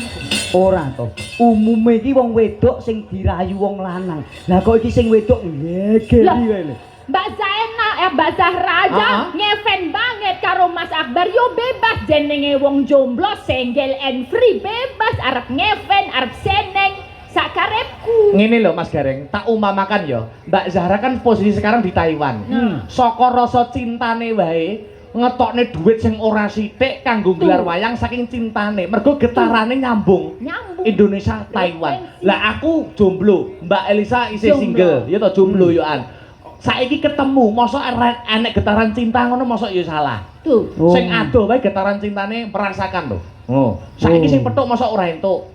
Ora to. Umume iki wong wedok sing dirayu wong lanang. Lah kok iki sing wedok ngegeri Lah. wae lho. Mbak Zaina, Mbak Zahra aja ngeven banget karo Mas Akbar. Yo bebas jenenge wong jomblo, single and free, bebas arep ngeven, arep seneng, sakarepku. Ngene lho Mas Gareng, tak umpamakan ya. Mbak Zahra kan posisi sekarang di Taiwan. Saka rasa cintane wae ngetokne duit sing ora sithik kanggo gelar wayang saking cintane. Mergo getarane nyambung. Nyambung. Indonesia Taiwan. Lah aku jomblo, Mbak Elisa isih Jomblo. single. Ya to jomblo yo an. Saiki ketemu, mosok enek getaran cinta ngono mosok ya salah. Tuh. Oh. Sing adoh wae getaran cintane merasakan lho. Oh, saiki sing petuk mosok ora entuk.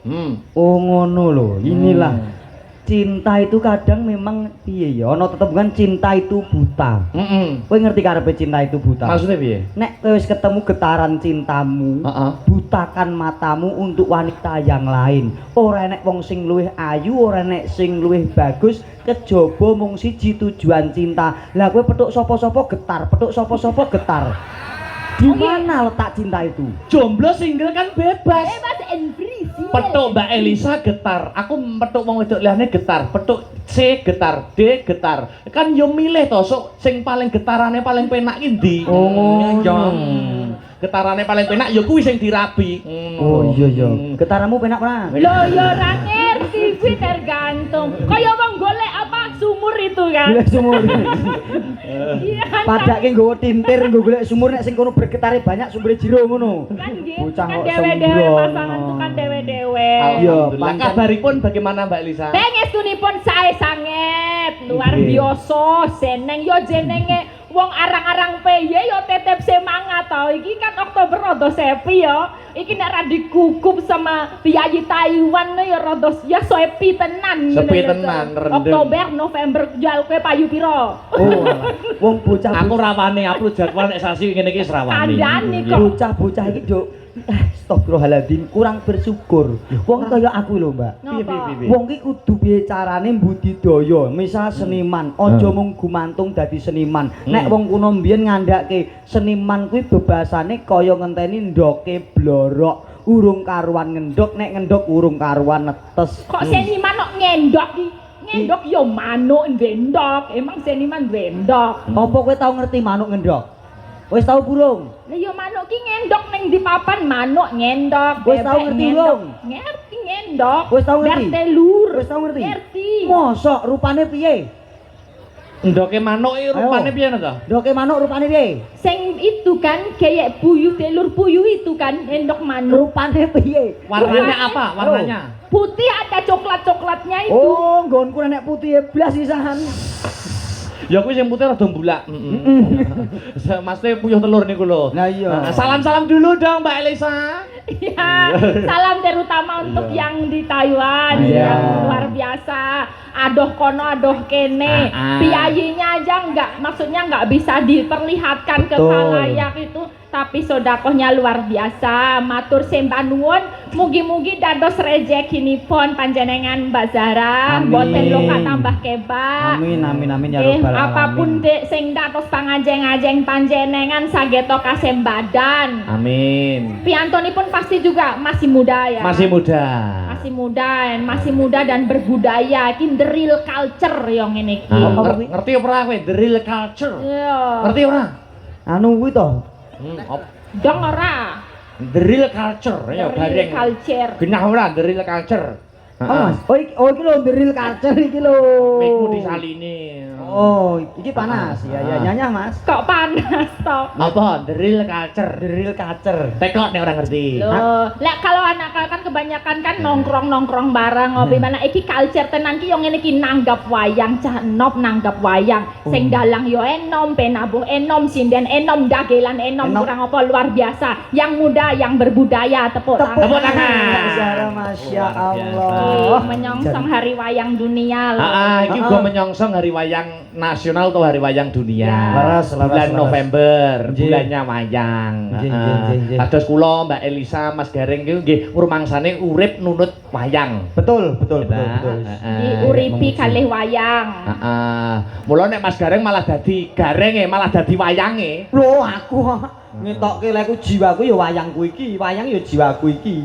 Oh ngono lho. Inilah cinta itu kadang memang piye ya ana tetembangan cinta itu buta. Kowe ngerti karepe cinta itu buta? Maksudnya piye? Nek kowe wis ketemu getaran cintamu, Heeh. butakan matamu untuk wanita yang lain. Ora enek wong sing luwih ayu, ora enek sing luwih bagus, kejaba mung siji tujuan cinta. Lah kowe petuk sapa-sapa getar, petuk sapa-sapa getar. Di mana letak cinta itu? Jomblo single kan bebas. Bebas and free sih. Petuk Mbak Elisa getar, aku petuk wong wedok liyane getar, petuk C getar, D getar. Kan yo milih to, sok sing paling getarane paling penak ki ndi? Oh, Getarane paling penak ya kuwi sing dirabi. Oh iya iya. Getaramu penak ora? Lo yo ora ngerti kuwi tergantung. Kaya wong golek apa sumur itu kan. Golek sumur. Iya kan. Padake nggowo tintir nggo golek sumur nek sing kono bergetare banyak sumure jero ngono. Kan gitu Bocah kan kok dewe-dewe sembrono. pasangan tuh kan dewe-dewe. Iya, Alhamdulillah. pancen. Kabaripun bagaimana Mbak Elisa? Pengestunipun sae sanget, luar Nggih. biasa, seneng yo jenenge wong arang-arang peye yo tetep semangat to. Iki kan Oktober rada sepi yo. Iki nek ra dikukup sama piyayi Taiwan yo rada ya sepi tenan. Sepi ngene lho, tenan, Cok. rendeng. Oktober, November jual kowe payu piro? Oh, alah. Wong bocah Aku rawani upload jadwal nek sasi ngene iki rawani. Kandhane kok. bocah iki nduk astagfirullahaladzim kurang bersyukur. Wong kaya aku lho, Mbak. Ngapa? Wong ki kudu piye carane budidaya, misal seniman, aja mung gumantung dadi seniman. Nek wong kuno mbiyen ngandhake seniman kuwi bebasane kaya ngenteni ndoke blorok, urung karuan ngendhok, nek ngendhok urung karuan netes. Kok seniman kok ngendok ki? Ngendok yo manuk ndendok. Emang seniman ndendok. Apa kowe tau ngerti manuk ngendhok? Wis tau burung? Lah yo manuk ki ngendok ning di papan manuk ngendok. Wis tau bebek ngerti, ngendok. Wong? Ngerti ngendok. Wis tau ngerti? Bertelur. Wis tau ngerti? Ngerti. Mosok rupane piye? Ndoke manuk iki rupane Ayo. piye to? Ndoke manuk rupane piye? Sing itu kan kayak puyuh telur puyuh itu kan endok manuk. Rupane piye? Warnanya apa? Warnanya? Putih ada coklat-coklatnya itu. Oh, nggonku nenek putih blas sisahan. Ya kuwi sing putih rada mbulak. Maksudnya puyuh telur niku lho. Nah iya. Salam-salam dulu dong Mbak Elisa. Ya, salam terutama untuk yang di Taiwan Iya. yang luar biasa. Adoh kono, adoh kene. Biayanya aja maksudnya nggak bisa diperlihatkan ke Betul. khalayak itu, tapi sodakohnya luar biasa. Matur sembah nuwun, mugi-mugi dados rezekinipun panjenengan Mbak Zara, Amin. boten loka tambah kebak. Amin amin amin ya rabbal alamin. Apapun dek sing dados pangajeng-ajeng panjenengan sageto kasembadan. Amin. Piantonipun pasti juga masih muda ya. Masih muda. Masih muda dan berbudaya. Iki the real culture yang ngene iki. Ngerti ora kowe the real culture? Iya. Ngerti ora? Anu kuwi to. Dong ora. The real culture ya The real bareng. culture. Genah ora the real culture. Oh Mas, iki lho the real culture iki lho. Mikmu disaline. Oh, iki panas. Ya ya nyanyah Mas. Kok panas toh? Apa? The real culture. The real culture. Tekok nek ora ngerti. Loh, lek kalau anak kan kebanyakan kan nongkrong-nongkrong bareng ngopi mana iki culture tenan ki yo ngene iki nanggap wayang, cah enop nanggap wayang. Sing dalang yo enom, penabuh enom, sinden enom, dagelan enom, Enom. kurang apa luar biasa. Yang muda, yang berbudaya, tepuk tangan. Tepuk tangan. Mbak Zara, Masya Allah. Ih, menyongsong hari wayang dunia loh. Iki gua menyongsong hari wayang nasional atau hari wayang dunia. Ya. Laras, laras, Bulan laras. November, Nggih. bulannya wayang. Nggih, nggih, nggih, nggih. Kados kula Mbak Elisa, Mas Gareng ki nggih rumangsane urip nunut wayang. Betul, betul, betul, Nah, betul. Diuripi kalih wayang. Heeh. Mula nek Mas Gareng malah dadi garenge, malah dadi wayange. Loh, aku ngetokke lek jiwaku ya wayangku iki, wayang ya jiwaku iki.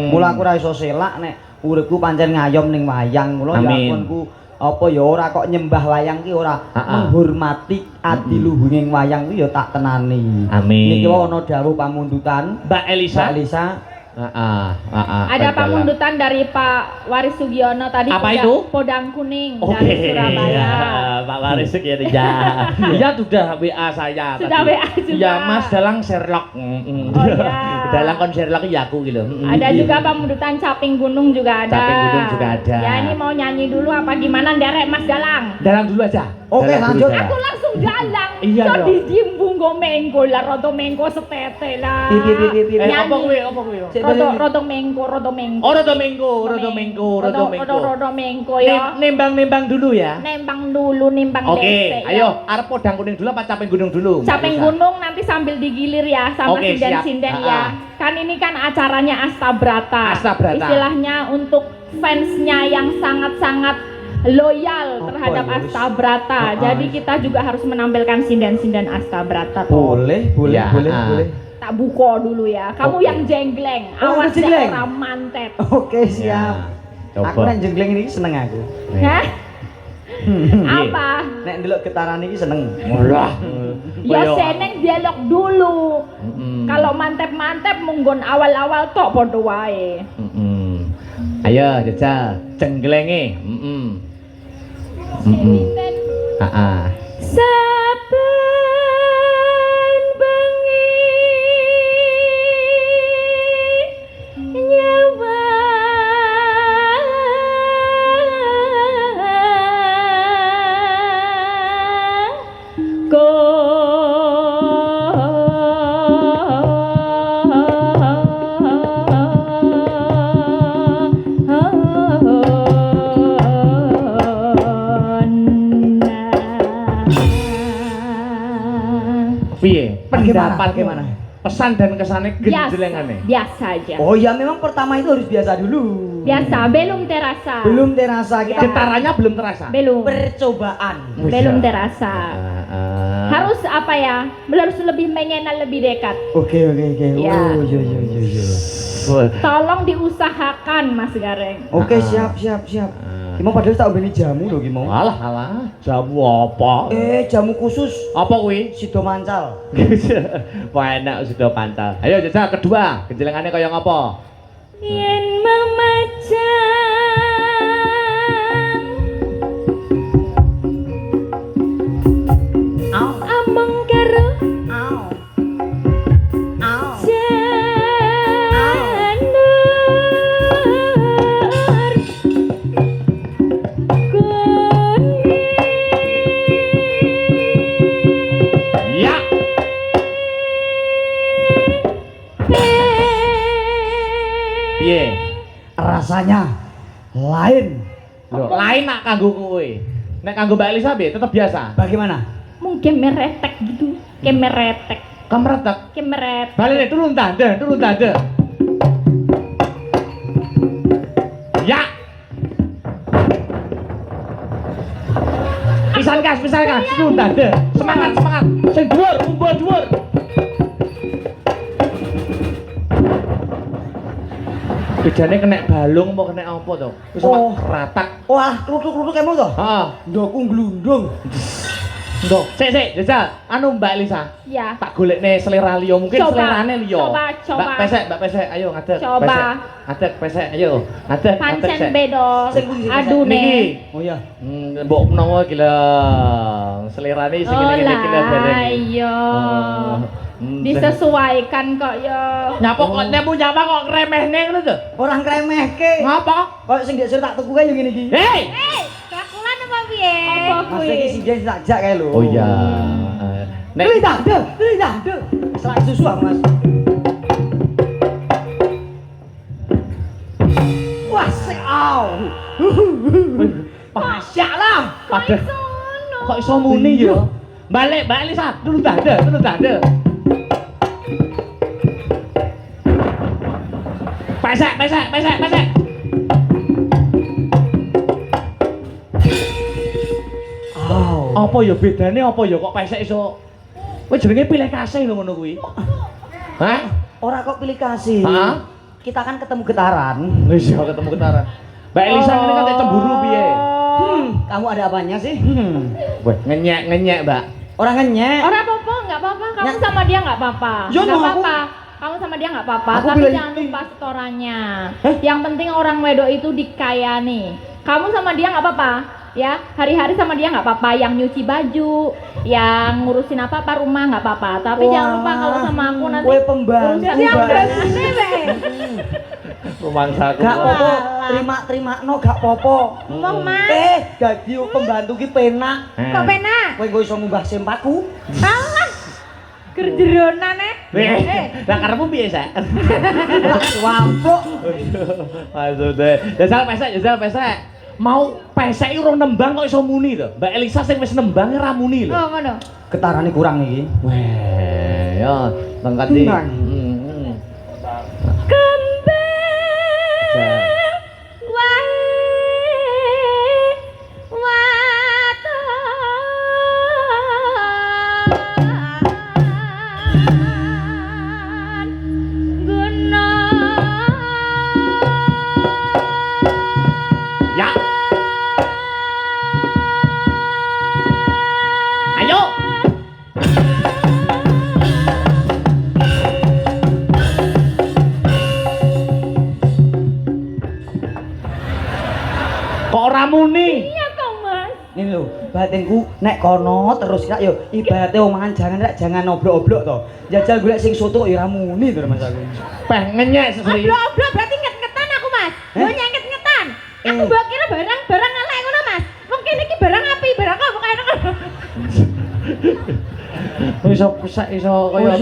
Mula aku ora iso selak nek uripku pancen ngayom ning wayang. Mula ya Amin. apunku apa ya ora kok nyembah wayang ki ora Ha-ha. menghormati adiluhunging wayang ki ya tak tenani. Amin. Niki wae ana dawuh pamundutan Mbak Elisa. Mbak Elisa. Ada pamundutan dari Pak Waris Sugiono tadi. Apa itu? Podang Kuning Oke. dari Surabaya. Pak Waris ya. Iya sudah WA saya Sudah tadi. WA juga. Iya Mas Dalang Sherlock. Oh iya. Dalang kon Sherlock ya aku gitu. Ada juga pamundutan Caping Gunung juga ada. Caping Gunung juga ada. Ya ini mau nyanyi dulu apa gimana nderek Mas Dalang? Dalang dulu aja. Oke, Dalang dulu, lanjut. Dalang. Aku langsung dalang. Iya So dong. dijimbung go menggo lah rodo menggo setete lah. Pipi. Apa kuwi? Apa kuwi? Rodo menggo, rodo menggo. Oh, Rodo Mengko, Rodo Mengko, Rodo Mengko. Rodo menggo ya. Nembang-nembang dulu ya. Nembang dulu, nimbang Oke, dese, ayo arep podang kuning dulu apa caping gunung dulu? Mbak Caping Elisa? gunung nanti sambil digilir ya sama Oke, sinden-sinden siap. ya. Kan ini kan acaranya Astabrata. Astabrata. Istilahnya untuk fansnya yang sangat-sangat loyal terhadap ya, wis. Astabrata. Jadi kita juga harus menampilkan sinden-sinden Astabrata. toh. Boleh, Ya, boleh. Tak buko dulu ya. Kamu Oke. yang jenggleng. Oh, Awas aku jenggleng? orang mantet. Oke, Ya, siap. Aku coba. nek jenggleng ini seneng aku. Hah? Iya. Apa? Nek ndelok getaran iki seneng. Murah. Ya seneng dialog dulu. Mm-mm. Kalau mantep-mantep munggon awal-awal tok padha wae. Ayo jajal jengglenge. Saben bengi nyawa Piye? Bagaimana? Pendapat Bagaimana? Pesan dan kesannya genjlengane. biasa aja. Oh ya memang pertama itu harus biasa dulu. Biasa, belum terasa. Belum terasa kita Getarannya belum terasa. Belum. percobaan. Belum terasa. Ah. Harus apa ya? Harus lebih mengenal lebih dekat. Oke. Ya. Oh, yo. Tolong diusahakan Mas Gareng. Oke, siap. Gimana padahal tak beli jamu loh gimana? Alah, jamu apa? Jamu khusus Apa kuwi? Sido Mancal. Wah enak sudah pantal. Ayo jajal kedua, genjlengannya kaya ngapa? Yen memajang among karo janur Piye? Rasanya lain. Lho, lain nak kanggo kowe. Nek kanggo Mbak Elisa piye? Tetep biasa. Bagaimana? Mungkin meretek gitu. Kemeretek. Kamretek. Kemeret. Balik nih, turun tanda, turun tanda. Ya. Pisan kas, turun tanda. Semangat, semangat. Sing dhuwur, kumpul dhuwur. Bejane kena balung apa kena apa to? Wis ratak. Wah, kluthuk-kluthuk emu to? Heeh. Ndokku glundung. Ndok, sik, jajal. Anu Mbak Elisa. Ya. Tak golekne selera liya, mungkin Coba, selerane liya. coba. Mbak pesek, ayo ngadeg. Coba. Pesek. Ngadeg, pesek, ayo. Ngadeg, Pancen sik. beda. Sing pundi, sing Aduh Niki. nih. Oh iya. Mbok menawa ki lho. Selerane sing ngene iki lho bareng. Iya. Disesuaikan kok ya. Nyapa kok nemu nyapa kok ngremehne ngono to? Ora ngremehke. Ngapa? Kok sing ndek tak tuku kae yo ngene iki. Hei! Kelakuan apa piye? Apa Mas iki sing ndek tak jak kae lho. Oh iya. Nek Wis dah, wis dah. Serak susu aku, Mas. Wah, sik au. pasya lah. Padahal Sono. kok iso muni ya? Balik, Mbak Elisa, turun tanda. Pesek. Au. Apa ya bedane apa ya kok pesek iso? Kowe jenenge pilih kasih lho ngono kuwi. Hah? Ora kok pilih kasih. Heeh. Kita kan ketemu getaran. Wis ya ketemu getaran. Mbak Elisa ini kan cemburu piye? Kamu ada apanya sih? Weh, ngenyek, Mbak. Orang ngenyek. Orang apa-apa, nggak apa-apa. Kamu sama dia nggak apa-apa. Ya, Nggak no, apa-apa. Kamu sama dia nggak apa-apa. Aku Tapi bilang jangan itu. lupa setorannya. Yang penting orang wedok itu dikayani. Kamu sama dia nggak apa-apa. Ya, hari-hari sama dia nggak apa-apa. Yang nyuci baju, yang ngurusin apa-apa rumah nggak apa-apa. Tapi jangan lupa kalau sama aku nanti. Kue pembantu. urusan Rumangsaku. Gak popo, terima no gak popo. Ngomong mas. Gaji pembantu ki penak. Kok penak? Kowe nggo iso ngumbah sempatku. Alah. Kerjeronan Lah karepmu piye, Sak? Wamplok. Maksudnya, jajal pesek. Mau pesek urung nembang kok iso muni to? Mbak Elisa sing wis nembange ra muni lho. Oh, ngono. Getarane kurang iki. Weh, ya tengkat iki. Tenang. Kembang wae waton guna. Ya. Ayo. Kok ora muni? Iya kok mas. Ini lho, batinku nek kono terus kak yo ibaratnya omongan jangan oblok-oblok to. Jajal golek sing soto ya ora muni to Mas aku. Peh ngenyek sesri. Oblok-oblok berarti nget-ngetan aku mas. Yo nyenget-ngetan. Aku mbok kira barang elek ngono mas. Mungkin iki barang api, barang apa kaya ngono. Iso pesek iso kaya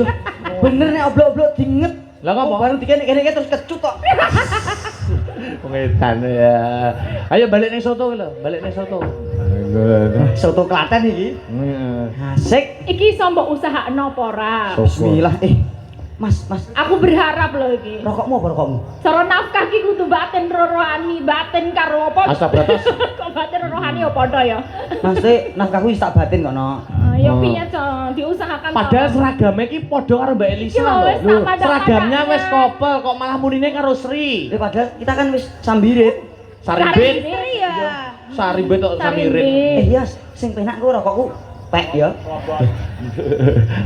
Bener nek oblok-oblok dinget. Lah kok Baru dikene-kene terus kecut kok. pengetan ya. Ayo balik ning soto lho, balik ning soto. Soto Klaten iki. Asik. Iki iso mbok usahakno apa ora? Bismillah. Mas. Aku berharap lho iki. Rokokmu apa rokokmu? Cara nafkah ki kudu batin rohani, batin karo apa? Astabratos. Kok batin rohani ya padha ya. Mas nafkahku wis tak batin kok no. Ya piye to, diusahakan. Padahal seragamnya ki padha karo Mbak Elisa Iya, wis lho. tak padha-padha. Seragamnya wis kopel kok malah munine karo Sri. Padahal kita kan wis sambirit. Saribit. Iya. Saribit kok samirit. Iya, sing penak ku rokokku pek ya.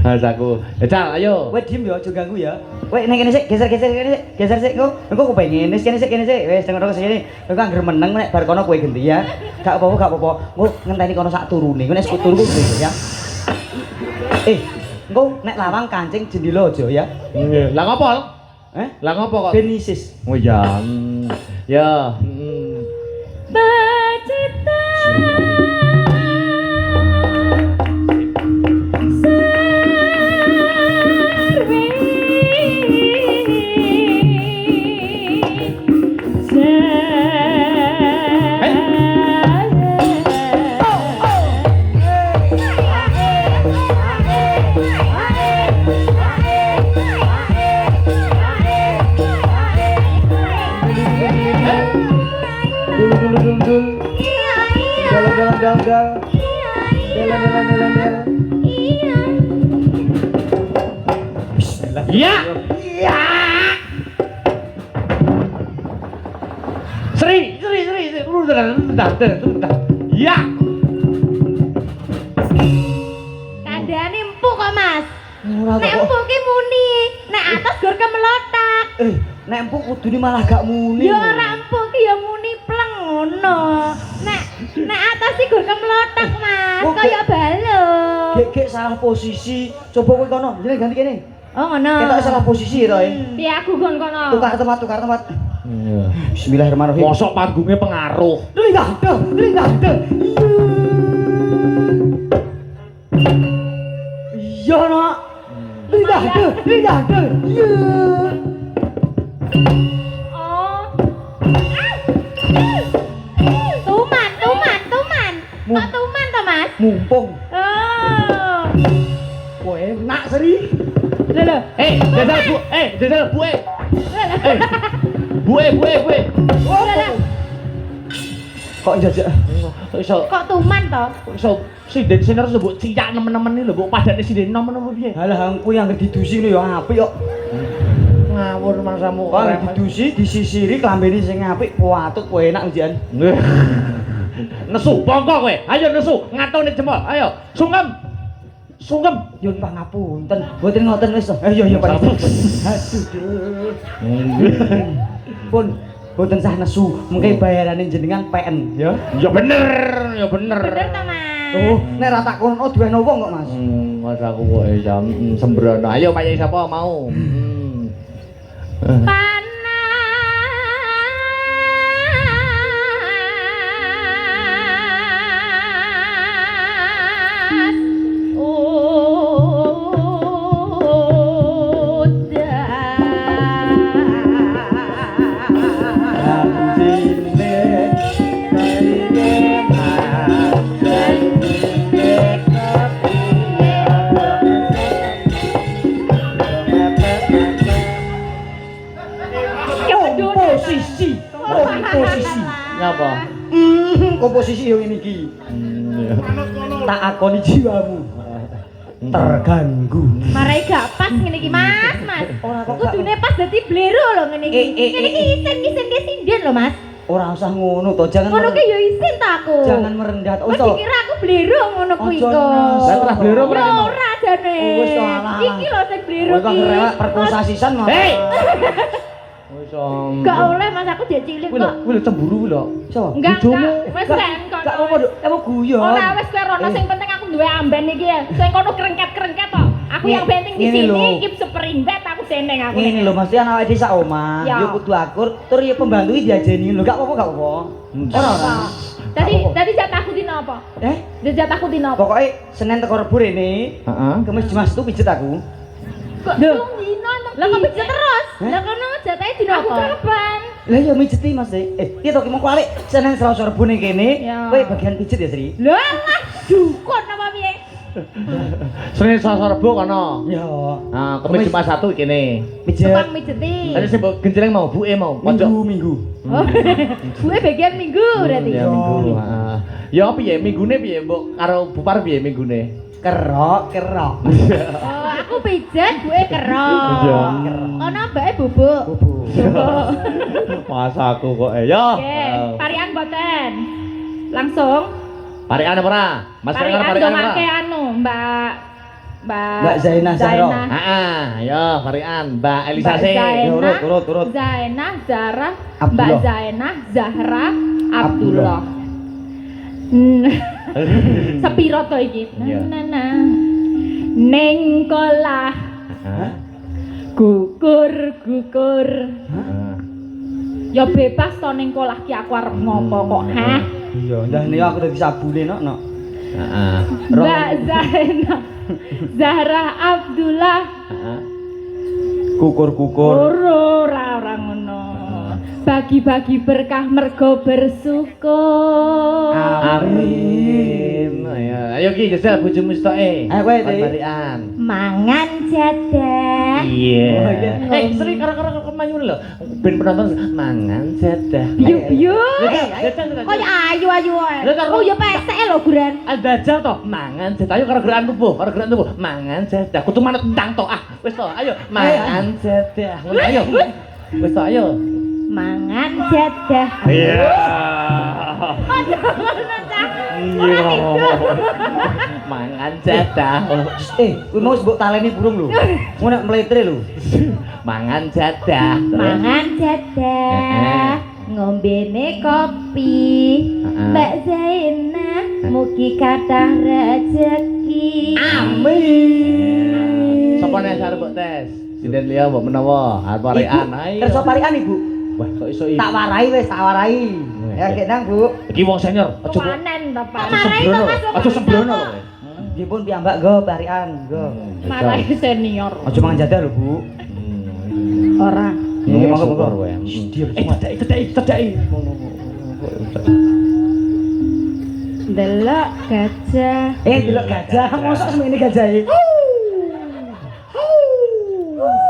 Mas aku. Cal, ayo. Kowe diem ya, aja ganggu ya. Kowe ning kene sik, geser kene sik. Geser sik engko. Engko kepengin kene sik. Wis teng rokok sini. Engko anggere meneng nek bar kono kowe ganti ya. Gak apa-apa. Engko ngenteni kono sak turune. Engko nek turu ku ya. Engko nek lawang kancing jendela aja ya. Lah ngopo? Lah ngopo kok? Benisis. Oh ya. Ya. Bacita sarwi Ya. Ya. Sri. Bentar. Ya. Kandhane empuk kok, Mas. Ora Nek kok. empuk ki muni, nek atas gur kemelotak. Nek empuk kudune malah gak muni. Ya ora empuk ki ya muni pleng ngono. Nek atas ki gur kemelotak, Mas. Oh, Kaya balung. Gek salah posisi. Coba kowe kono, jeneng ganti kene. Oh ngono. Ketok salah posisi to, Piye aku gon kono? Tukar tempat. Bismillahirrahmanirrahim. Mosok panggungnya pengaruh. Drindah. Iya, Nak. Drindah. Iya. Oh. Tuman. Kok tuman to, Mas? Mumpung. Oh. Kok enak, Sri. Lho. Jajal Bu. Bu. Kok jajak? Iso Kok tuman to? sinden siner sebut ciyak nemen-nemen iki lho, mbok padane sinden nemen-nemen piye? Halah aku yang didusi ngono ya apik kok. Ngawur mangsamu. Kok didusi disisiri klambene sing apik, patut kowe enak njian. Nesu, pongko kowe. Ayo nesu, ngatone jempol. Ayo, sungkem. Yun pangapunten. Mboten ngoten wis. Iya Pak. Aduh. Pun mboten sah nesu, mengke bayarane jenengan PN ya. Ya bener. Bener to, Mas? Oh, nek ra tak kono duwene wong kok, Mas. Mas aku kok jam sembrono. Ayo payu sapa mau? Panas. Komposisi. Ngapa? Komposisi yo ngene iki. Tak akoni jiwamu. Terganggu. Marai gak pas ngene iki, Mas. Ora kok Kudune pas dadi blero lho ngene iki. Ngene iki isin ke sinden lho, Mas. ora usah ngono to, jangan Ngono ki ya isin ta aku. jangan merendah. Wis dikira aku blero ngono kuwi Ojo, kok. Mas. Lah terah blero Ya ora jane. Oh, wis to, alah. Iki lho sing blero Kowe kok ki. ngerewek perkosa sisan mah. Hei! Wis Gak oleh Mas aku jek cilik Kuwi lho, kok. kuwi lho cemburu kuwi lho. Sopo? Enggak, bojomu. wis Gak- kan kok. Gak apa-apa, Dok. Emang guyon. Ora wis kowe rono sing penting aku duwe amben iki ya. Sing kono krengket-krengket to. Aku yang penting di Ngene lho. sini iki seperindet aku seneng aku. Ngene lho Mas, kan awake dhewe sak omah, Ya. yo kudu akur, tur ya pembantu iki diajeni lho, gak apa-apa, gak apa-apa. Ora. Tadi jatahku dina apa? Jatahku dina apa? Pokoke Senin teko Rebo rene, Heeh. Kamis Jumat itu pijet aku. Kok Lho. telung dina emang Lah kok pijet? pijet terus? Hah? Lah kono jatahe dino Aku apa? kereban. Lah ya mijeti Mas. Piye to ki mengko arek Senin Selasa Rebo ning kene, Ya. kowe bagian pijet ya, Sri? Lah lah dukun apa piye? Senin Selasa Rebo kono. Ya. Nah, Kamis Jumat Sabtu kene. Pijet Tukang mijeti. Tadi sing mbok genjreng mau, buke mau, pojok. minggu. Oh. Gue bagian minggu berarti. Ya minggu. Heeh. Ya piye minggune piye mbok karo Bupar piye minggune? Kerok. Oh, aku pijet, gue kerok. Iya. Kono mbake bubuk. Bubuk. Masa aku kok ya. Oke, parian boten. Langsung Parikan apa ora? Mas parian parikan apa? domake anu, Mbak Zainah Zahra. Heeh, ya parikan Mbak Elisa Mbak sih. Zainah. Ya urut. Zainah Zahra, Abdullah. Mbak Zainah Zahra Abdullah. Sepiro to iki? Iya. Nana. Ning kolah Heeh. gugur. Heeh. Ya bebas to ning kolah ki aku arep ngopo kok, hah? Iya, ndah niku aku dadi sabune nok. Heeh. Mbak Zainah Zahra Abdullah. Heeh. Kukur. Ora ngono. Bagi-bagi berkah mergo bersyukur. Amin. Ya, ayo ki jajal bojomu stoke. Ayo kowe, Dik. Parikan. Mangan jadah. Iya. Sri karo-karo kemanyu lho. Ben penonton mangan jadah. Biu-biu. Jadah. Kaya ayu-ayu ae. Lha karo- Oh ya pesek lho guran. Dajal to, mangan jadah. Ayo karo gerakan tubuh, mangan jadah. Kudu manut ndang to. Wis to, ayo mangan jadah. Ngono ayo. Wis to, ayo. Mangan jadah. Iya. Aduh, ngono cah. Iya. Mangan jadah. Kuwi mau mbok taleni burung lho. Ngono nek mletre lho. Mangan jadah. Mangan jadah. Ngombene kopi. Mbak Zainah mugi kathah rezeki. Amin. Sopo nek arep mbok tes? Sinden liya mbok menawa arep parikan ayo. Kersa parikan Ibu. Wah, kok iso iki? Tak warai wis, tak warai. Ya kek nang, Bu. Iki wong senior, aja kok. Panen ta, Pak. Marai to Mas. Aja sembrono lho. Nggih pun piyambak nggo parikan, nggo. Marai senior. Aja mangan jadah lho, Bu. Ora. Nggih, monggo-monggo. Cedaki. Delok gajah. Delok gajah, mosok semene gajah iki.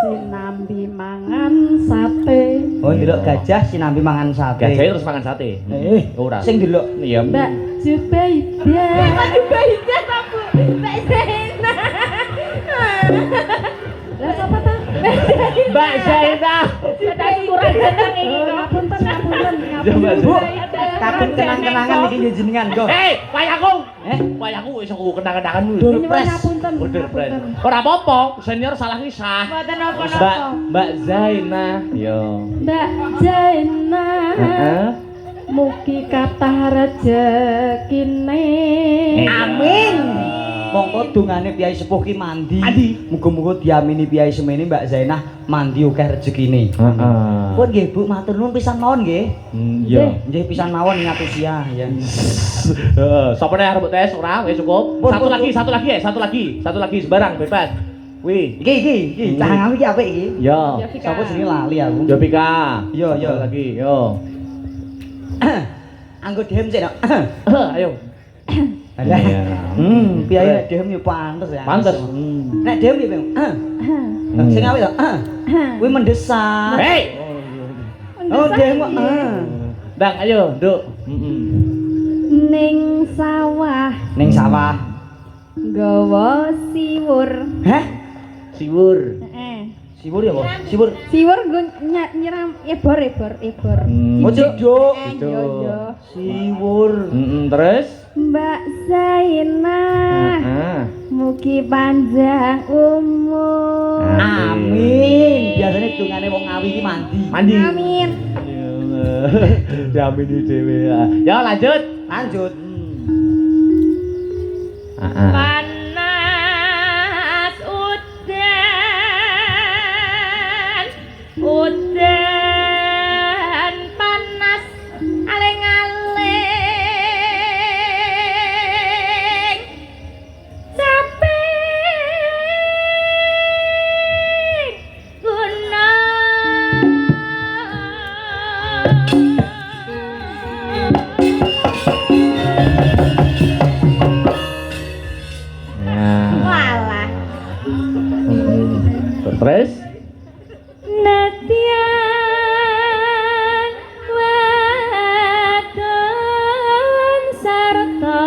Sinambi mangan sate. Oh, delok gajah sinambi mangan sate. Gajah terus mangan sate. Ora. Sing delok. Iya. Mbak Jubaidah. Mbak Jubaidah ta, Bu? Mbak Zainah. Lah sapa ta? Mbak Zainah. Ada ukuran jeneng iki kok. Ngapunten, ngapunten. Bu, kadung kenang-kenangan iki nggih jenengan, nggo. Wayahku. Wayahku wis aku kenang-kenangan dulu. Durpres. Ngapunten. Durpres. Ora apa-apa, senior salah kisah. Mboten napa-napa. Mbak Zainah. Yo. Mbak Zainah. Mugi kathah rezekine. Amin. Monggo dongane Kyai Sepuh ki mandi. Muga-muga diamini Kyai semene Mbak Zainah mandi akeh rezekine. Heeh. Pun nggih Bu, matur nuwun pisan mawon nggih. Iya. Nggih pisan mawon ngatusia ya. Heeh, sapa nek arep tes ora wis cukup. Satu lagi sembarang bebas. Wih, Iki cah ngawi iki apik iki. yo. Sapa jenenge lali aku. Yo Pika. Yo. Satu lagi, yo. Anggo dhem sik, Nok. Ayo. Ada. Iya. Piye nek dhem yo pantes ya. Pantes. Nek dhem piye, Bang? Sing ngawi to. Kuwi mendesak. Hei. Oh, dhem kok. Dang, ayo, Nduk. Ning sawah Ning sawah. nggawa siwur. Hah? Siwur. Siwur ya, Bu? Siwur. Siwur nggo nyiram ebor. Oh, ciduk. Iya. Siwur. Terus? Mbak Zainah. Mugi panjang umur. Amin. Biasanya dungane wong ngawi iki mandi. Amin. Diamini dhewe. Ya lanjut. Lanjut. Panas udan panas aling-aling capek walah Terus? Nadyan wadon sarta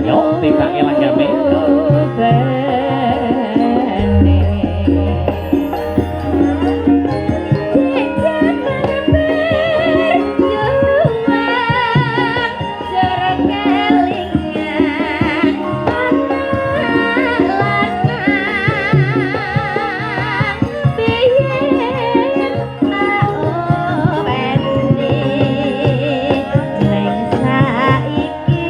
Yo, tikake lagame. Neng saiki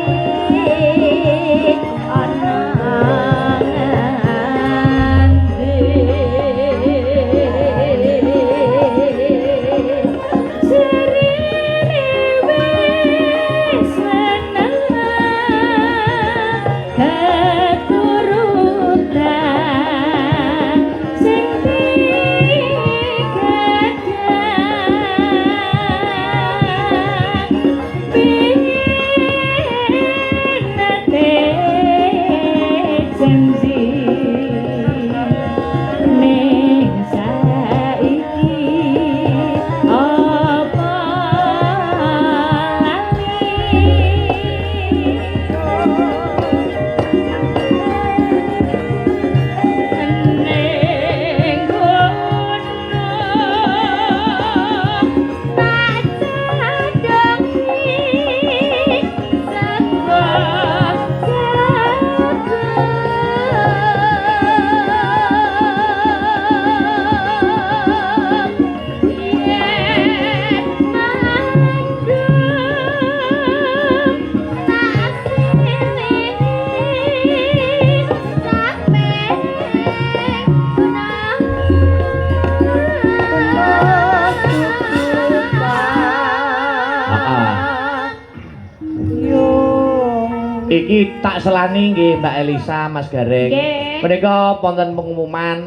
Nggih iki tak selani nggih Mbak Elisa Mas Gareng. Nggih. Menika wonten pengumuman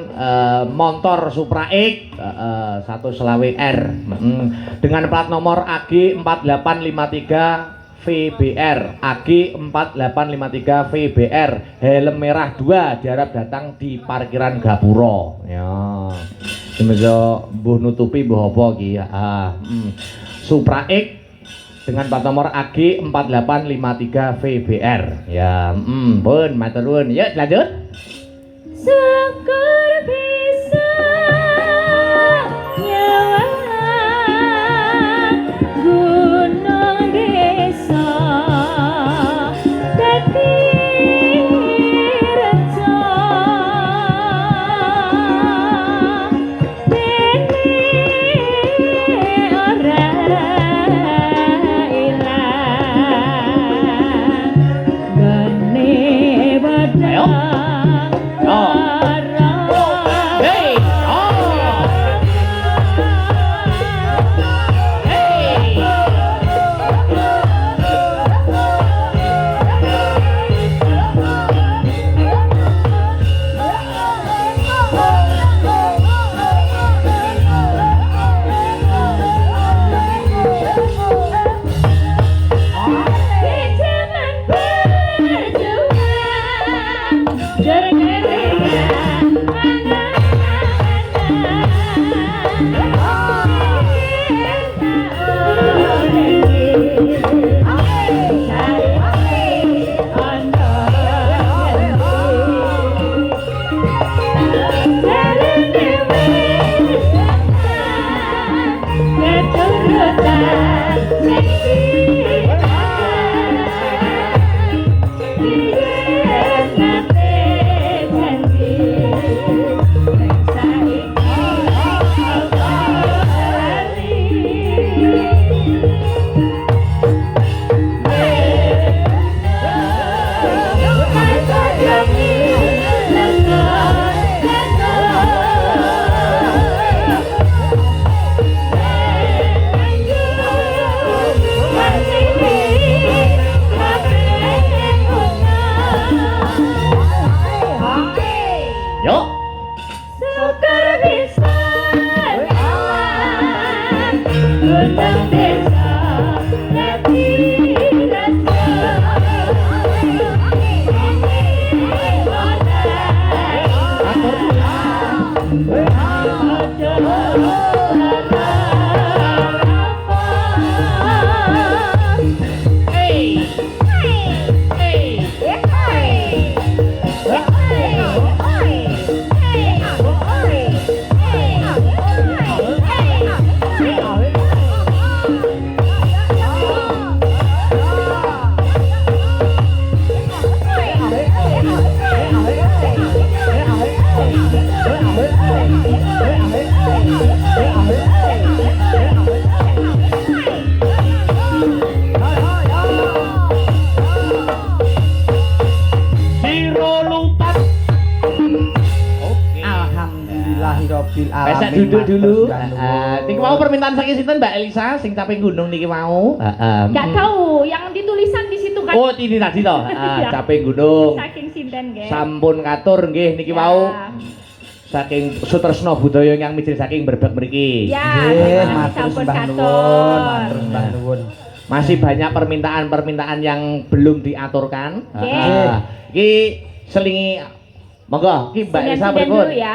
montor Supra X 120R dengan plat nomor AG 4853 VBR AG 4853 VBR helm merah 2 diharap datang di parkiran Gapura ya semoga mbuh nutupi mbuh apa iki Supra X dengan plat nomor AG 4853 VBR ya pun matur nuwun yuk lanjut Syukur bisa nyawa gunung desa dadi reca dene ora ilang gane Ayo. Oh. Hey! Oh! Hey! Yuk. Syukur bisa gunung desa dadi Hey! Hey! Alhamdulillahirabbil alamin. Besok duduk dulu. Matur nuwun. Niki mau permintaan saking sinten Mbak Elisa sing caping gunung niki mau. Gak tahu yang ditulisan di situ kan Oh, ini tadi toh. Iya. Caping gunung. saking sinten nggih. Sampun katur nggih niki Ya. mau. Saking Sutresna Budaya yang mijil saking Brebek mriki. Ya, Nggih, terima kasih, matur sampun sembah katur. nuwun, matur sembah nuwun. Masih banyak permintaan-permintaan yang belum diaturkan. Nggih. Iki selingi monggo iki Mbak Elisa Sinden-sinden pripun? dulu ya.